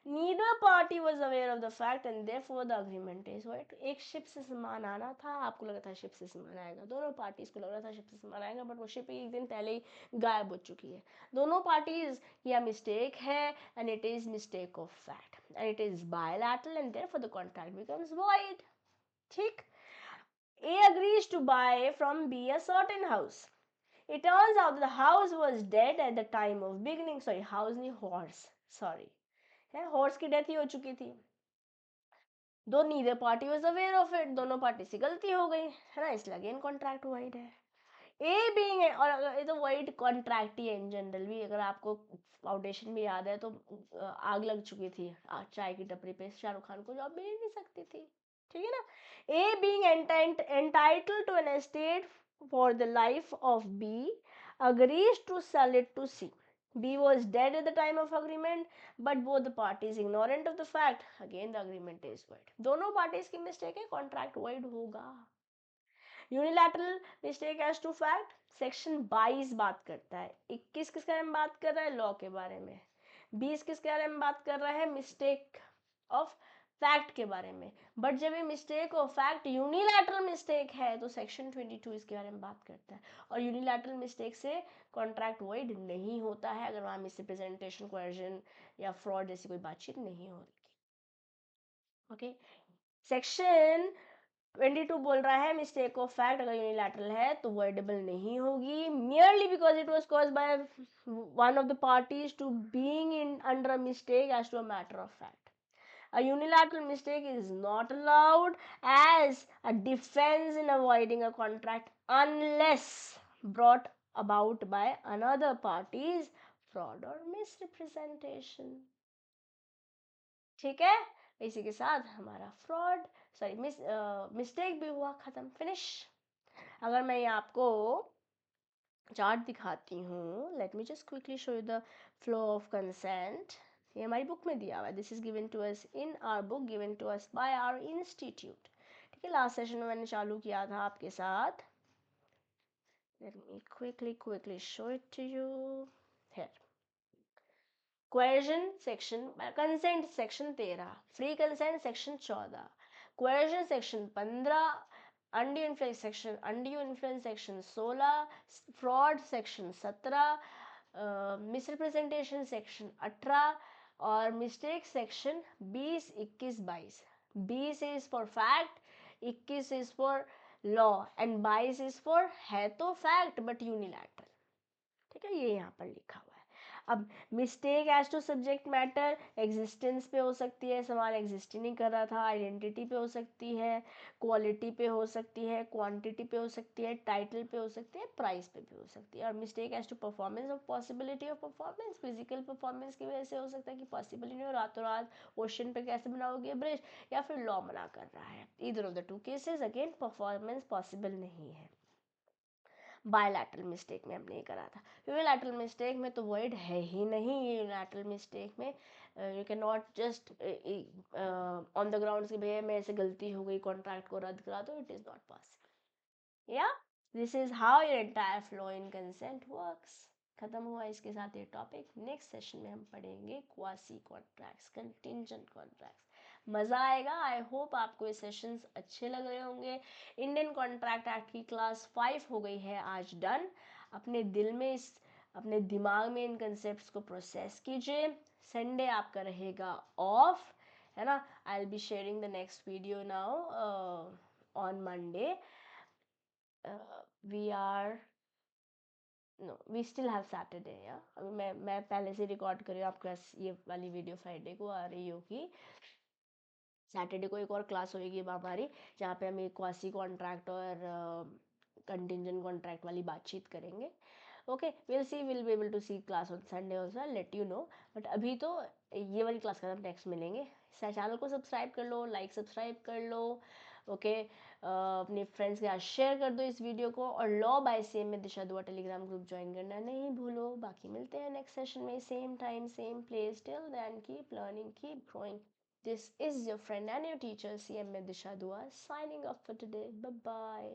Neither party was aware of the fact and therefore the agreement is void. एक शिप से सामान आना था, आपको लगा था शिप से सामान आएगा, दोनों पार्टीज को लग रहा था शिप से सामान आएगा, बट वो शिप एक दिन पहले ही गायब हो चुकी है. दोनों पार्टीज यह मिस्टेक है and it is mistake of fact and it is bilateral and therefore the contract becomes void. ठीक. A agrees to buy from B a certain house. It turns out the house was dead at the time of beginning. Sorry, house नहीं, horse. Sorry. है, हॉर्स की डेथ ही हो चुकी थी. दो neither party was aware of it, दोनों पार्टी से गलती हो गई है ना, इसलिए अगेन कॉन्ट्रैक्ट वाइड है. ए बीइंग, और ये तो वाइड कॉन्ट्रैक्ट ही है इन जनरल भी. अगर आपको फाउंडेशन भी याद है तो आग लग चुकी थी चाय की टपरी पे, शाहरुख खान को जॉब मिल नहीं सकती थी. ठीक है ना. A being entitled to an estate for the life of B agrees to sell it to C. B was dead at the time of agreement, but both the parties ignorant of the fact. Again, the agreement is void. दोनों parties की mistake है, contract void होगा. Unilateral mistake as to fact, section 22 बात करता है. 21 किसके बारे में बात कर रहा है, लॉ के बारे में. 20 किसके बारे में बात कर रहा है, मिस्टेक ऑफ फैक्ट के बारे में. बट जब ये mistake of fact unilateral mistake है तो सेक्शन 22 इसके बारे में बात करता है. और यूनिलैटरल मिस्टेक से कॉन्ट्रैक्ट वॉइड नहीं होता है अगर वहां मिसरिप्रेजेंटेशन, कोएर्जन या फ्रॉड जैसी कोई बातचीत नहीं हो रही. ओके. सेक्शन 22 बोल रहा है मिस्टेक ऑफ फैक्ट अगर यूनिलैटरल है तो वॉइडेबल नहीं होगी, merely because it was caused by one of the parties to being in under a mistake as to a matter of fact. A unilateral mistake is not allowed as a defense in avoiding a contract unless brought about by another party's fraud or misrepresentation. ठीक है. इसी के साथ हमारा फ्रॉड, सॉरी मिस्टेक भी हुआ खत्म, फिनिश. अगर मैं ये आपको चार्ट दिखाती हूँ, let me just quickly show you the flow of consent. ये हमारी बुक में दिया हुआ है. This is given to us in our book, given to us by our institute. ठीक है. लास्ट सेशन में मैंने चालू किया था आपके साथ. Let me quickly show it to you here. Coercion section, consent section 13, free consent section 14, coercion section 15, undue influence section 16, fraud section 17, misrepresentation section 18 और mistake section 20, 21, 22. 20 is for fact, 21 is for law and 22 is for है तो fact but unilateral. ठीक है. ये यहाँ पर लिखा हुआ है. अब mistake as to subject matter existence पे हो सकती है, सामान एग्जिस्ट ही नहीं कर रहा था. आइडेंटिटी पे हो सकती है, क्वालिटी पे हो सकती है, क्वांटिटी पे हो सकती है, टाइटल पे हो सकती है, प्राइस पे भी हो सकती है. और mistake as to performance of possibility of performance, physical performance की वजह से हो सकता है कि पॉसिबल ही नहीं हो, रातों रात ओशन पे कैसे बनाओगे ब्रिज, या फिर लॉ मना कर रहा है. Either of the two cases again performance possible नहीं है. बायलैटरल मिस्टेक में हमने ये करा था. यूनिलैटरल मिस्टेक में तो वॉइड है ही नहीं. यूनिलैटरल मिस्टेक में you can not just on the ground कि भैया मेरे से गलती हो गई, कॉन्ट्रैक्ट को रद्द करा दो. It is not possible. या this is how your entire flow in consent works. खत्म हुआ इसके साथ ये टॉपिक. नेक्स्ट सेशन में हम पढ़ेंगे क्वासी कॉन्ट्रैक्ट्स, कंटिंजेंट कॉन्ट्रैक्ट्स. मज़ा आएगा. आई होप आपको ये सेशंस अच्छे लग रहे होंगे. इंडियन कॉन्ट्रैक्ट एक्ट की क्लास 5 हो गई है आज डन. अपने दिल में अपने दिमाग में इन कंसेप्ट्स को प्रोसेस कीजिए. संडे आपका रहेगा ऑफ, है ना. I will be sharing the next video now on Monday. We are no, we still have Saturday. या अभी मैं पहले से रिकॉर्ड कर रही हूँ. आपके पास ये वाली वीडियो फ्राइडे को आ रही होगी. सैटरडे को एक और क्लास होगी हमारी जहाँ पे हम एक क्वासी कॉन्ट्रैक्ट और कंटिंजेंट कॉन्ट्रैक्ट वाली बातचीत करेंगे. Okay, will be able to see class on Sunday also, I let you know. But अभी तो ये वाली क्लास का हम नेक्स्ट मिलेंगे. चैनल को सब्सक्राइब कर लो, लाइक सब्सक्राइब कर लो. ओके, अपने फ्रेंड्स के साथ शेयर कर दो इस वीडियो को. और लॉ बाय सेम में Disha Dua Telegram group join करना नहीं भूलो. बाकी मिलते हैं नेक्स्ट सेशन में, same time same place. Till then keep learning, keep growing. This is your friend and your teacher, CM Disha Dua, signing off for today. Bye bye.